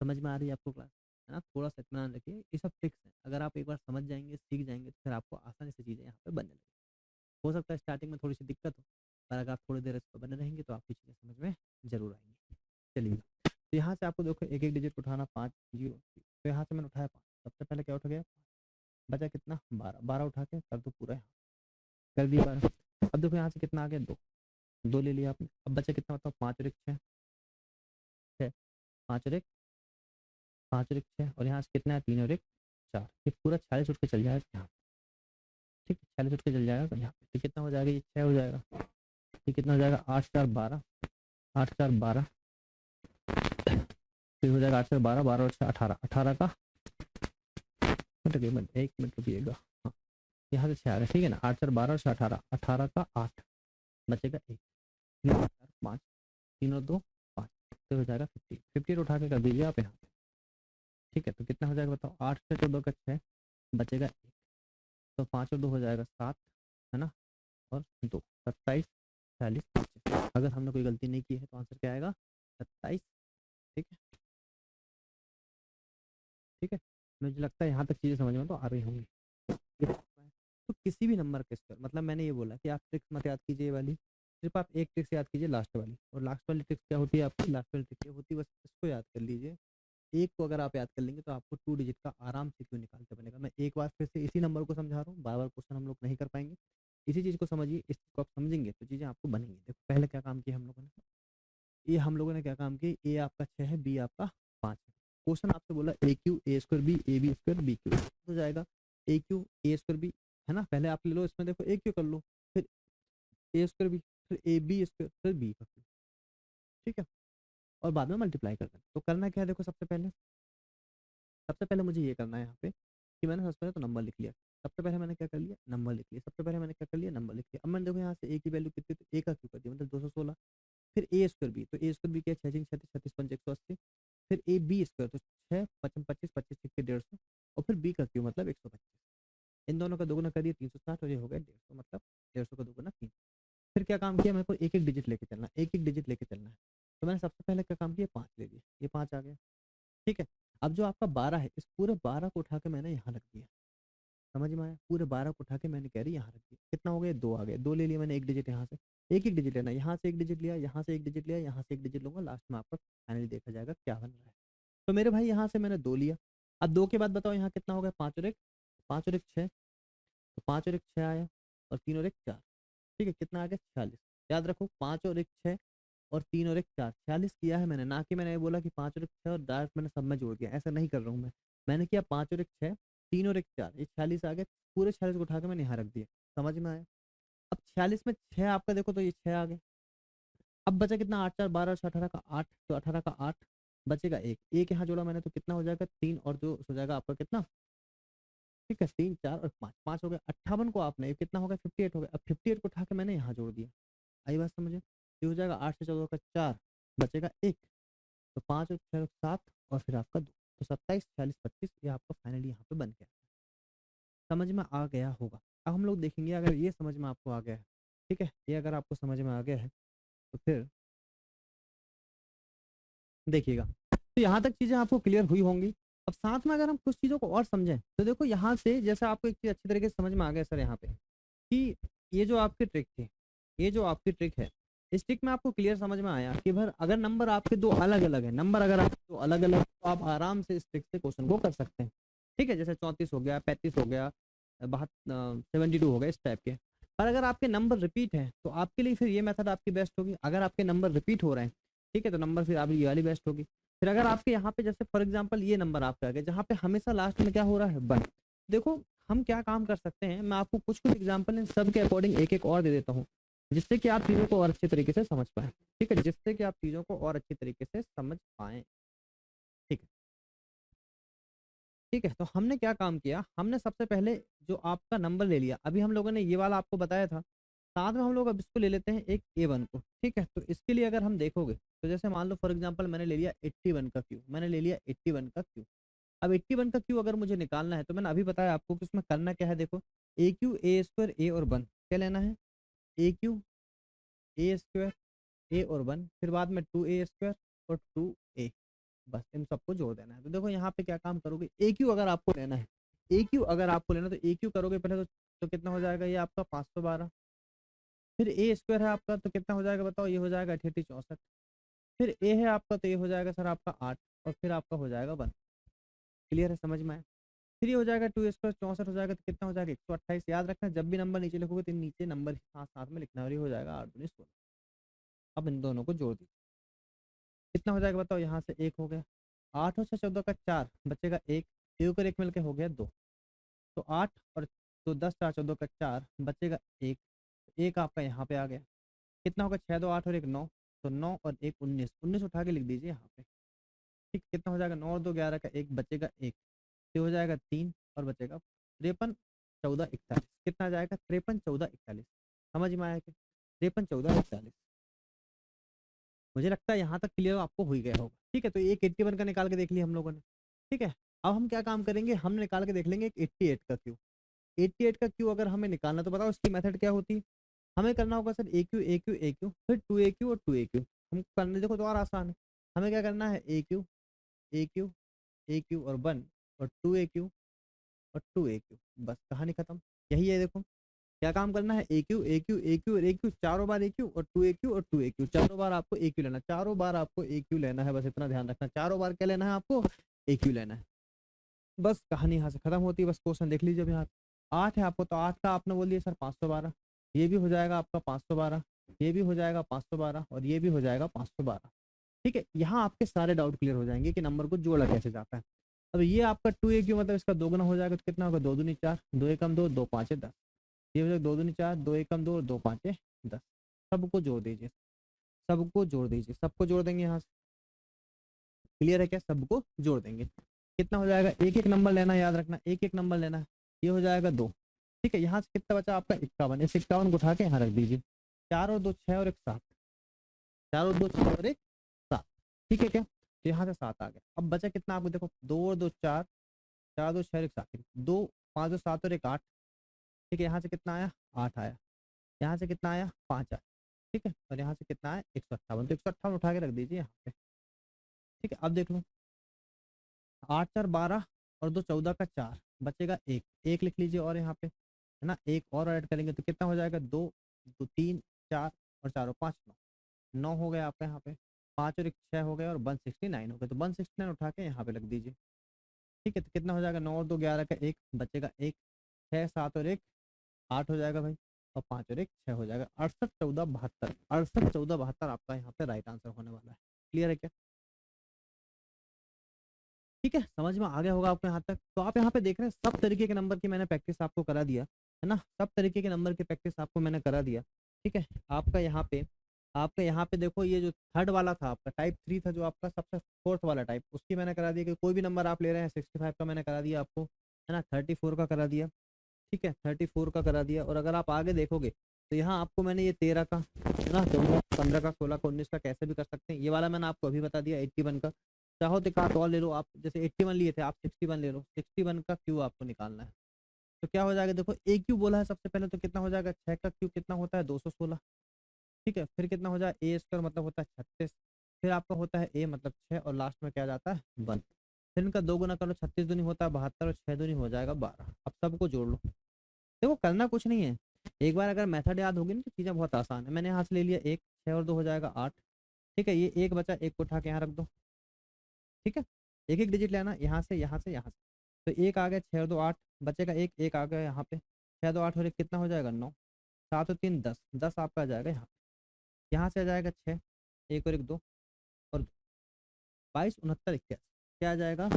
समझ में आ रही है आपको क्लास, है ना, थोड़ा सा इत्मीनान रखिए, ये सब ट्रिक्स हैं, अगर आप एक बार समझ जाएंगे सीख जाएंगे तो फिर आपको आसानी से चीज़ें यहाँ पे बनने लगेंगी। हो सकता है स्टार्टिंग में थोड़ी सी दिक्कत हो, पर अगर आप थोड़ी देर इस पर बने रहेंगे तो आपकी चीज़ें समझ में जरूर आएंगी। चलिए, तो यहाँ से आपको देखो एक एक डिजिट उठाना, 5 0, तो यहाँ से मैंने उठाया 5, सबसे पहले क्या उठ गया, बचा कितना 12, 12 उठा के कर दो पूरा, यहाँ कर दिया 12। अब देखो यहाँ से कितना आ गया 2, 2 ले लिया आपने, अब बचा कितना बताओ 5 और 1 6, 6 5 और 1 5 और 1 6, और यहाँ से कितना है 3 और 1 4, ये पूरा 46 उठ के चल जाएगा यहाँ। ठीक है, 46 उठ के चल जाएगा यहाँ पे, तो कितना हो जाएगा, ये 6 हो जाएगा, ये कितना हो जाएगा 8 4 12, 8 4 12, फिर हो जाएगा 8 4 12, 12 और 6 18, 18 का तकरीबन 1 मिनट रुकिएगा, हाँ यहाँ से 6 आ गया। ठीक है ना, 8 4 12 और 6 18, 18 का 8, बचेगा 1, 5 3 और 2 5, तो हो जाएगा 50, 50 उठा के कर दीजिए आप यहाँ पे। ठीक है, तो कितना हो जाएगा बताओ, 8 से 14 का 6, बचेगा 1, तो 5 और 2 हो जाएगा 7, है ना, और 2 27 40 25। अगर हमने कोई गलती नहीं की है तो आंसर क्या आएगा 27। ठीक है, ठीक है, मुझे लगता है यहाँ तक चीज़ें समझ में तो आ रही होंगी। तो किसी भी नंबर के स्क्वायर, मतलब मैंने ये बोला कि आप ट्रिक्स मत याद कीजिए ये वाली, सिर्फ आप एक ट्रिक्स याद कीजिए लास्ट वाली, और लास्ट वाली ट्रिक्स क्या होती है आपकी, लास्ट वाली ट्रिक क्या होती है, बस इसको याद कर लीजिए। एक को अगर आप याद कर लेंगे तो आपको 2 डिजिट का आराम से क्यों निकालते बनेगा। मैं एक बार फिर से इसी नंबर को समझा रहा हूँ, बार बार क्वेश्चन हम लोग नहीं कर पाएंगे, इसी चीज़ को समझिए, इस चीज़ को आप समझेंगे तो चीज़ें आपको बनेंगी। देखो पहले क्या काम किया हम लोगों ने, ये हम लोगों ने क्या काम किया, ए आपका 6 है, बी आपका 5 है। क्वेश्चन आपसे बोला A Q A square B, A B square B Q हो जाएगा, A Q A square B, है ना, पहले आप ले लो इसमें, देखो ए क्यू कर लो, फिर ए स्क्वायर बी, फिर ए बी स्क्वायर, फिर बी का क्यू। ठीक है, और बाद में मल्टीप्लाई कर देना। तो करना क्या है, देखो सबसे पहले मुझे ये करना है यहाँ पे कि मैंने सबसे पहले तो नंबर लिख लिया, सबसे पहले मैंने क्या कर लिया, नंबर लिख लिया, सबसे पहले मैंने क्या कर लिया, नंबर लिख लिया। अब मैंने देखो यहाँ से ए की वैल्यू कितनी, तो ए का क्यू कर दिया मतलब 216, फिर ए स्क्वायर बी, तो ए स्क्वायर बी क्या है 6 36 36 पंच 180, फिर ए बी स्क्वायर तो 6 55 25 25 के 150, और फिर बी का क्यू मतलब 125, इन दोनों का दोगुना कर दिया 360, और ये हो गया 150, मतलब 150 का दोगुना 3। फिर क्या काम किया, मेरे को एक एक डिजिट लेके चलना, एक एक डिजिट लेके चलना है, तो मैंने सबसे पहले क्या काम किया 5 ले लिया, ये 5 आ गया। ठीक है, अब जो आपका 12 है, इस पूरे 12 को उठा के मैंने यहाँ रख दिया, समझ में आया, पूरे 12 को उठा के मैंने कह रही यहाँ रख दिया, कितना हो गया 2 आ गए, 2 ले लिया मैंने, एक डिजिट यहाँ से, एक एक डिजिट लेना, यहाँ से एक डिजिट लिया, यहाँ से एक डिजिट लिया, यहाँ से एक डिजिट लूंगा, लास्ट में आपका फाइनली देखा जाएगा क्या बन रहा है। तो मेरे भाई यहाँ से मैंने 2 लिया, अब 2 के बाद बताओ यहाँ कितना हो गया, 5 और 1, 5 और 1 6, तो 5 और 1 6 आया, और 3 और 1 4। ठीक है, कितना आ गया 46। याद रखो 5 और 1 6, और 3 और 1 4, 46 किया है मैंने, ना कि मैंने ये बोला कि 5 और 1 6 और डायरेक्ट मैंने सब में जोड़ दिया, ऐसा नहीं कर रहा हूँ मैं। मैंने किया 5 और 1 6, 3 और 1 4, ये 46 आ गया, पूरे 46 को उठा के मैंने यहाँ रख दिया। समझ में आया? अब 46 में 6 आपका देखो तो ये 6 आ गए। अब बचा कितना, 8 4 12 18 का 8, तो 18 का 8 बचेगा एक, एक यहाँ जोड़ा मैंने तो कितना हो जाएगा 3, और जो हो जाएगा आपका कितना, ठीक है 3 4 और 5, 5 हो गया। 58 को आपने, ये कितना हो गया 58 हो गया। अब 58 को उठा के मैंने यहाँ जोड़ दिया। आई बात समझे? ये हो जाएगा 8 से 14 का 4, बचेगा एक, तो 5 और 6 7, और फिर आपका 2, तो 27 46 25, ये आपका फाइनली यहाँ पे बन गया। समझ में आ गया होगा। अब हम लोग देखेंगे अगर ये समझ में आपको आ गया है, ठीक है, ये अगर आपको समझ में आ गया है तो फिर देखिएगा, तो यहाँ तक चीजें आपको क्लियर हुई होंगी। अब साथ में अगर हम कुछ चीजों को और समझें तो देखो यहाँ से जैसे आपको एक चीज अच्छी तरीके से समझ में आ गया सर यहाँ पे, कि ये जो आपकी ट्रिक थी, ये जो आपकी ट्रिक है, इस ट्रिक में आपको क्लियर समझ में आया कि भर अगर नंबर आपके दो अलग अलग है, नंबर अगर आपके दो अलग अलग, तो आप आराम से इस ट्रिक से क्वेश्चन को कर सकते हैं। ठीक है, जैसे 34 हो गया, 35 हो गया, 72 हो गया, इस टाइप के। पर अगर आपके नंबर रिपीट हैं तो आपके लिए फिर ये मेथड आपकी बेस्ट होगी। अगर आपके नंबर रिपीट हो रहे हैं, ठीक है, तो नंबर फिर आपकी ये वाली बेस्ट होगी। फिर अगर आपके यहाँ पे जैसे फॉर एग्जांपल ये नंबर आपका आ गया जहाँ पे हमेशा लास्ट में क्या हो रहा है, वन। देखो हम क्या काम कर सकते हैं, मैं आपको कुछ कुछ एग्जांपल इन सब के अकॉर्डिंग एक एक और दे देता हूँ, जिससे कि आप चीज़ों को और अच्छे तरीके से समझ पाएं। ठीक है, जिससे कि आप चीज़ों को और अच्छे तरीके से समझ पाएं। ठीक है, ठीक है, तो हमने क्या काम किया, हमने सबसे पहले जो आपका नंबर ले लिया, अभी हम लोगों ने ये वाला आपको बताया था, साथ में हम लोग अब इसको ले लेते हैं एक A1 को। ठीक है, तो इसके लिए अगर हम देखोगे तो जैसे मान लो फॉर एग्जांपल मैंने ले लिया 81 का क्यू, मैंने ले लिया 81 का क्यू। अब 81 का क्यू अगर मुझे निकालना है तो मैंने अभी बताया आपको कि उसमें करना क्या है। देखो ए क्यू ए स्क्वायर ए और वन, क्या लेना है, ए क्यू ए स्क्वायर ए और वन, फिर बाद में 2A² और 2A, बस इन सबको जोड़ देना है। तो देखो यहाँ पे क्या काम करोगे, ए क्यू अगर आपको लेना है, ए क्यू अगर आपको लेना है तो ए क्यू करोगे पहले तो कितना हो जाएगा, ये आपका 512। फिर ए स्क्वायर है आपका तो कितना हो जाएगा बताओ, ये हो जाएगा 88 64। फिर ए है आपका तो ये हो जाएगा सर आपका 8, और फिर आपका हो जाएगा 1। क्लियर है, समझ में आया? फिर ये हो जाएगा 2A² 64 हो जाएगा तो कितना हो जाएगा 128। याद रखना जब भी नंबर नीचे लिखोगे तो नीचे नंबर साथ साथ में लिखना, और ये हो जाएगा 8 दूनी 16। अब इन दोनों को जोड़ दीजिए, कितना हो जाएगा बताओ, यहाँ से एक हो गया, 8 और 6 14 का 4, बचेगा एक, एक और एक मिलके हो गया 2, तो 8 और 2 10 4 14 का 4, बचेगा एक, एक आपका यहाँ पे आ गया, कितना होगा 6 2 8 और एक 9, तो 9 और एक 19, 19 उठा के लिख दीजिए यहाँ पे। ठीक, कितना हो जाएगा 9 और 2 11 का एक, बचेगा एक, ये हो जाएगा 3, और बचेगा 53 14 41, कितना आ जाएगा 53 14 41। समझ में आया कि 53 14 41? मुझे लगता है यहाँ तक क्लियर आपको हो ही गया होगा। ठीक है, तो एक 81 का निकाल के देख लिया हम लोगों ने। ठीक है, अब हम क्या काम करेंगे, हम निकाल के देख लेंगे एक 88 का क्यू। 88 का क्यू अगर हमें निकालना तो बताओ इसकी मेथड क्या होती है। हमें करना होगा sir A Q A Q A Q, फिर 2A क्यू और 2A क्यू। हम करने देखो तो और आसान है, हमें क्या करना है A Q A Q A Q और 1, और 2A क्यू और 2A क्यू, बस कहानी खत्म। यही है, देखो क्या काम करना है, A Q A Q A Q और ए क्यू, चारों बार ए क्यू, और 2A क्यू और 2A क्यू, चारों बार आपको ए क्यू लेना, चारों बार आपको ए क्यू लेना है, बस इतना ध्यान रखना, चारों बार क्या लेना है आपको, ए क्यू लेना है। बस कहानी यहाँ से खत्म होती है। बस क्वेश्चन देख लीजिए, अभी यहाँ 8 है आपको, तो 8 का आपने बोल दिया सर 512, ये भी हो जाएगा आपका 512, ये भी हो जाएगा 512, और ये भी हो जाएगा 512। ठीक है, यहाँ आपके सारे डाउट क्लियर हो जाएंगे कि नंबर को जोड़ा कैसे जाता है। अब ये आपका 2A क्यू मतलब इसका दोगुना हो जाएगा, तो कितना होगा 2 दूनी 4, 2 एकम 2 2 5 10, ये हो जाएगा 2 दूनी 4, 2 एकम 2 2 5 10। सबको जोड़ दीजिए, सबको जोड़ दीजिए, सबको जोड़ देंगे यहाँ से। क्लियर है क्या, सबको जोड़ देंगे, कितना हो जाएगा, एक एक नंबर लेना, याद रखना एक एक नंबर लेना है। ये हो जाएगा 2। ठीक है, यहाँ से कितना बचा आपका 51, इस 51 को उठा के यहाँ रख दीजिए, 4 और 2 6 और 1 7, 4 और 2 6 और 1 7। ठीक है क्या, तो यहाँ से 7 आ गया। अब बचा कितना आपको, देखो 2 और 2 4, 4 2 6 और 1 7, 2 5 2 7 और 1 8। ठीक है, यहाँ से कितना आया 8 आया, यहाँ से कितना आया 5 आया। ठीक है, और यहाँ से कितना आया 158, तो 158 उठा के रख दीजिए यहाँ पे। ठीक है, अब देख लो 8 4 12 और 2 14 का 4, बचेगा एक, एक लिख लीजिए, और यहाँ पे है ना एक और ऐड करेंगे तो कितना हो जाएगा 2 2 3 4 और 4 और 5 9, 9 हो गया आपका यहाँ पे, 5 और 1 6 हो गया, और 169 हो गया, तो 169 उठा के यहाँ पे लग दीजिए। ठीक है, तो कितना हो जाएगा 9 और 2 11 का एक, बचेगा एक, 6 7 और 1 8 हो जाएगा भाई, और 5 और 1 6 हो जाएगा। 68 14 72, 68 14 72 आपका यहाँ पे राइट आंसर होने वाला है। क्लियर है क्या? ठीक है, समझ में आ गया होगा आपको यहाँ तक। तो आप यहाँ पे देख रहे हैं सब तरीके के नंबर की मैंने प्रैक्टिस आपको करा दिया है ना, सब तरीके के नंबर की प्रैक्टिस आपको मैंने करा दिया। ठीक है, आपका यहाँ पे देखो, ये जो थर्ड वाला था आपका टाइप 3 था, जो आपका सबसे फोर्थ वाला टाइप, उसकी मैंने करा दिया कि कोई भी नंबर आप ले रहे हैं 65 का मैंने करा दिया आपको, है ना, 34 का करा दिया। ठीक है, 34 का करा दिया। और अगर आप आगे देखोगे तो यहाँ आपको मैंने ये 13 का, है ना, 14, 15 का, 16 का, 19 का कैसे भी कर सकते हैं। ये वाला मैंने आपको अभी बता दिया 81 का। चाहो तो एक आध और ले लो आप, जैसे 81 लिए थे आप, 61 ले लो। 61 का क्यू आपको निकालना है। तो क्या हो जाएगा, देखो ए क्यू बोला है सबसे पहले, तो कितना हो जाएगा, 6 का क्यू कितना होता है, 216। ठीक है, फिर कितना हो जाएगा, ए स्क्वायर मतलब होता है 36। फिर आपका होता है ए मतलब 6, और लास्ट में क्या जाता है 1। फिर इनका 2 गुना करो, 36 दूनी होता है 72, और 6 दूनी हो जाएगा 12। अब सबको जोड़ लो। देखो करना कुछ नहीं है, एक बार अगर मेथड याद होगी ना तो चीज़ें बहुत आसान है। मैंने यहाँ से ले लिया 1, 6 और 2 हो जाएगा 8। ठीक है, ये एक बचा, एक को उठा के यहाँ रख दो। ठीक है, एक एक डिजिट लेना, यहाँ से यहाँ से यहाँ से। तो एक आ गया, 6 और 2 8, बचेगा एक, एक आ गया यहाँ पे, 6 2 8 और एक कितना हो जाएगा 9, 7 और 3 10, 10 आपका आ जाएगा यहाँ पे। यहाँ से आ जाएगा 6, एक और एक 2 और 22 69 81, क्या आ जाएगा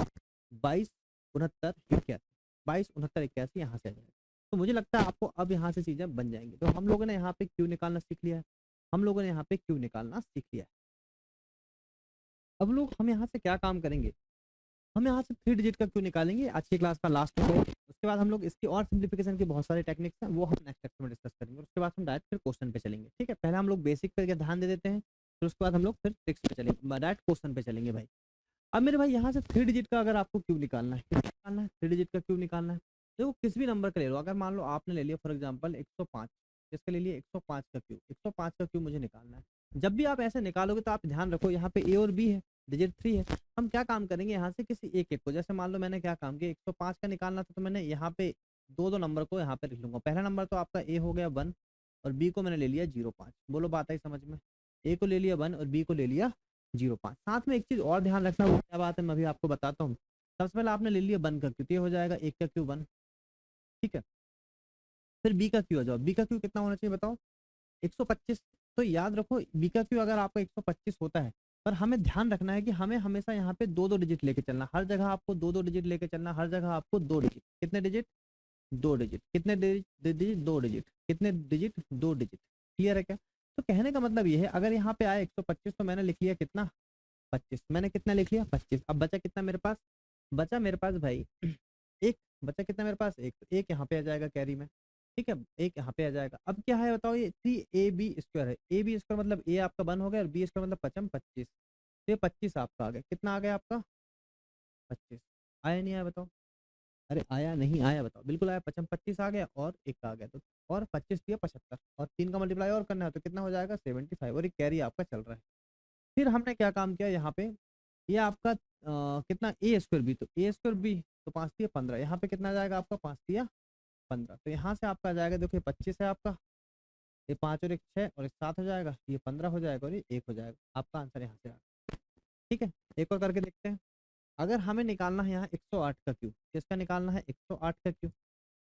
22 69 81, 22 69 81 यहाँ से आ जाएगा। तो मुझे लगता है आपको अब यहाँ से चीज़ें बन जाएंगी। तो हम लोगों ने यहाँ पे क्यू निकालना सीख लिया है, हम लोगों ने यहाँ पे क्यू निकालना सीख लिया है। अब लोग हम यहाँ से क्या काम करेंगे, हम यहाँ से 3 डिजिट का क्यू निकालेंगे आज की क्लास का लास्ट में। उसके बाद हम लोग इसकी और सिंप्लीफिकेशन की बहुत सारे टेक्निक्स हैं, वो हम नेक्स्ट लेक्चर में डिस्कस करेंगे। उसके बाद हम डायरेक्ट फिर क्वेश्चन पे चलेंगे। ठीक है, पहले हम लोग बेसिक पे ध्यान दे देते हैं, फिर उसके बाद हम लोग फिर ट्रिक्स पे चलेंगे, डायरेक्ट क्वेश्चन पे चलेंगे भाई। अब मेरे भाई यहाँ से 3 डिजिट का अगर आपको क्यू निकालना है, कितना निकालना है, 3 डिजिट का क्यू निकालना है। देखो किस भी नंबर का ले लो, अगर मान लो आपने ले लिया फॉर एग्जांपल 105, इसके ले लिया 105 का क्यू, 105 का क्यू मुझे निकालना है। जब भी आप ऐसे निकालोगे तो आप ध्यान रखो यहाँ पे ए और बी है, डिजिट 3 है। हम क्या काम करेंगे यहाँ से किसी एक एक को, जैसे मान लो मैंने क्या काम किया, 105 का निकालना था तो मैंने यहाँ पे दो दो नंबर को यहाँ पे लिख लूंगा। पहला नंबर तो आपका ए हो गया 1, और बी को मैंने ले लिया 05। बोलो बात आई समझ में, ए को ले लिया 1 और बी को ले लिया 05। साथ में एक चीज और ध्यान रखना, वो क्या बात है मैं अभी आपको बताता हूँ। सबसे पहले आपने ले लिया 1 का क्यू, तो ये हो जाएगा 1 का क्यू 1। ठीक है, फिर बी का क्यू आ जाओ, बी का क्यू कितना होना चाहिए बताओ, 125। तो याद रखो बी का क्यू अगर आपका 125 होता है, पर हमें ध्यान रखना है कि हमें हमेशा यहाँ पे दो दो डिजिट लेके चलना, हर जगह आपको दो दो डिजिट लेके चलना, हर जगह आपको दो डिजिट। कितने डिजिट, दो डिजिट। कितने डिजिट, दो डिजिट। कितने डिजिट, दो डिजिट। क्लियर है क्या? तो कहने का मतलब ये है, अगर यहाँ पे आया 125 तो मैंने लिख लिया कितना, 25। मैंने कितना लिख लिया 25। अब बचा कितना मेरे पास, बचा मेरे पास भाई एक, बचा कितना मेरे पास एक, तो एक यहाँ पे आ जाएगा कैरी में। ठीक है, एक यहाँ पे आ जाएगा। अब क्या है बताओ, ये 3ab² है, ए बी स्क्वायर मतलब ए आपका 1 हो गया और बी स्क्वायर मतलब 25। तो ये 25 आपका आ गया, कितना आ गया आपका 25। आया नहीं आया बताओ, अरे आया नहीं आया बताओ, बिल्कुल आया, 25 आ गया और एक आ गया। तो और 25 दिया 75, और 3 का मल्टीप्लाई और करना है तो कितना हो जाएगा 75, और एक कैरी आपका चल रहा है। फिर हमने क्या काम किया यहाँ पे, ये आपका कितना ए स्क्वायर बी, तो ए स्क्वायर बी तो 5 दिया 15, यहाँ पे कितना आ जाएगा आपका 5 दिया 15। तो यहाँ से आपका आ जाएगा, देखो 25 है आपका, ये 5 और एक 6 और एक 7 हो जाएगा, ये 15 हो जाएगा और ये 1 हो जाएगा। आपका आंसर यहाँ से आ गया। ठीक है, एक और करके देखते हैं। अगर हमें निकालना है यहाँ 108 का क्यू, किसका निकालना है 108 का क्यू,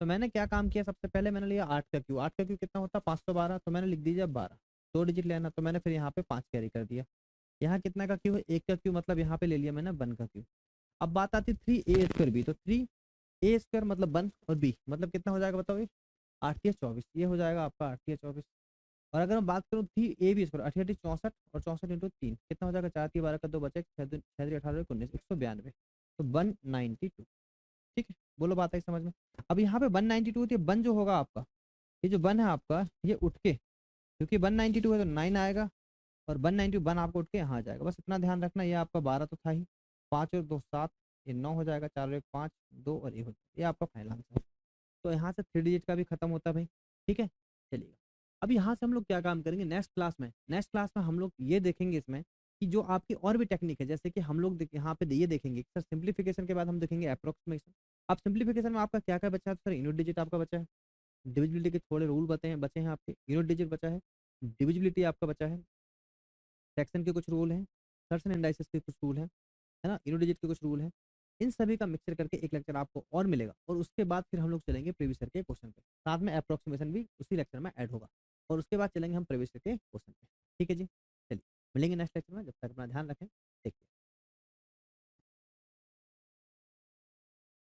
तो मैंने क्या काम किया, सबसे पहले मैंने लिया 8 का क्यू। 8 का क्यू कितना होता है 512, तो मैंने लिख दीजिए 12। दो डिजिट लेना, तो मैंने फिर यहाँ पे 5 कैरी कर दिया। यहाँ कितना का क्यू है, एक का क्यू, मतलब यहाँ पे ले लिया मैंने 1 का क्यू। अब बात आती है 3a² बी, तो 3a² मतलब 1 और बी मतलब कितना हो जाएगा बताओ, ये 8 या 24, ये हो जाएगा आपका 8 या 24। और अगर मैं बात करूँ 3ab² 8 64, और 64 इंटू 3 कितना हो जाएगा, 4 3 12 का 2 बचे, 6 18 19 192, तो 192। ठीक है, बोलो बात आई समझ में। अब यहाँ पे 192 थी, 1 जो होगा आपका, ये जो 1 है आपका ये उठ के, क्योंकि 192 है तो 9 आएगा, और 191 आपको उठ के यहाँ आ जाएगा। बस इतना ध्यान रखना, ये आपका 12 तो था ही, 5 और 2 7, ये 9 हो जाएगा, 4 और 1 5, 2 और 1 हो जाएगा। ये आपका फाइनल आंसर। तो यहाँ से 3 डिजिट का भी खत्म होता है भाई। ठीक है, चलिए अब यहाँ से हम लोग क्या काम करेंगे नेक्स्ट क्लास में, नेक्स्ट क्लास में हम लोग ये देखेंगे इसमें कि जो आपकी और भी टेक्निक है, जैसे कि हम लोग यहाँ पे ये देखेंगे सर सिंप्लीफिकेशन के बाद हम देखेंगे अप्रोक्सीमेशन। अब सिंप्लीफिकेशन में आपका क्या क्या बचा है, तो सर यूनिट डिजिट आपका बचा है, डिविजिबिलिटी के थोड़े रूल बचे हैं आपके, यूनिट डिजिट बचा है, डिविजिबिलिटी आपका बचा है, फ्रैक्शन के कुछ रूल हैं, सर्सन एंडाइसिस के कुछ रूल हैं, है ना, यूनिट डिजिट के कुछ रूल हैं, इन सभी का मिक्सचर करके एक लेक्चर आपको और मिलेगा और उसके बाद फिर हम लोग चलेंगे प्रीवियस ईयर के क्वेश्चन पे, साथ में अप्रोक्सीमेशन भी उसी लेक्चर में ऐड होगा और उसके बाद चलेंगे हम प्रीवियस ईयर के क्वेश्चन पे। ठीक है जी, चलिए मिलेंगे नेक्स्ट लेक्चर में, जब तक अपना ध्यान रखें।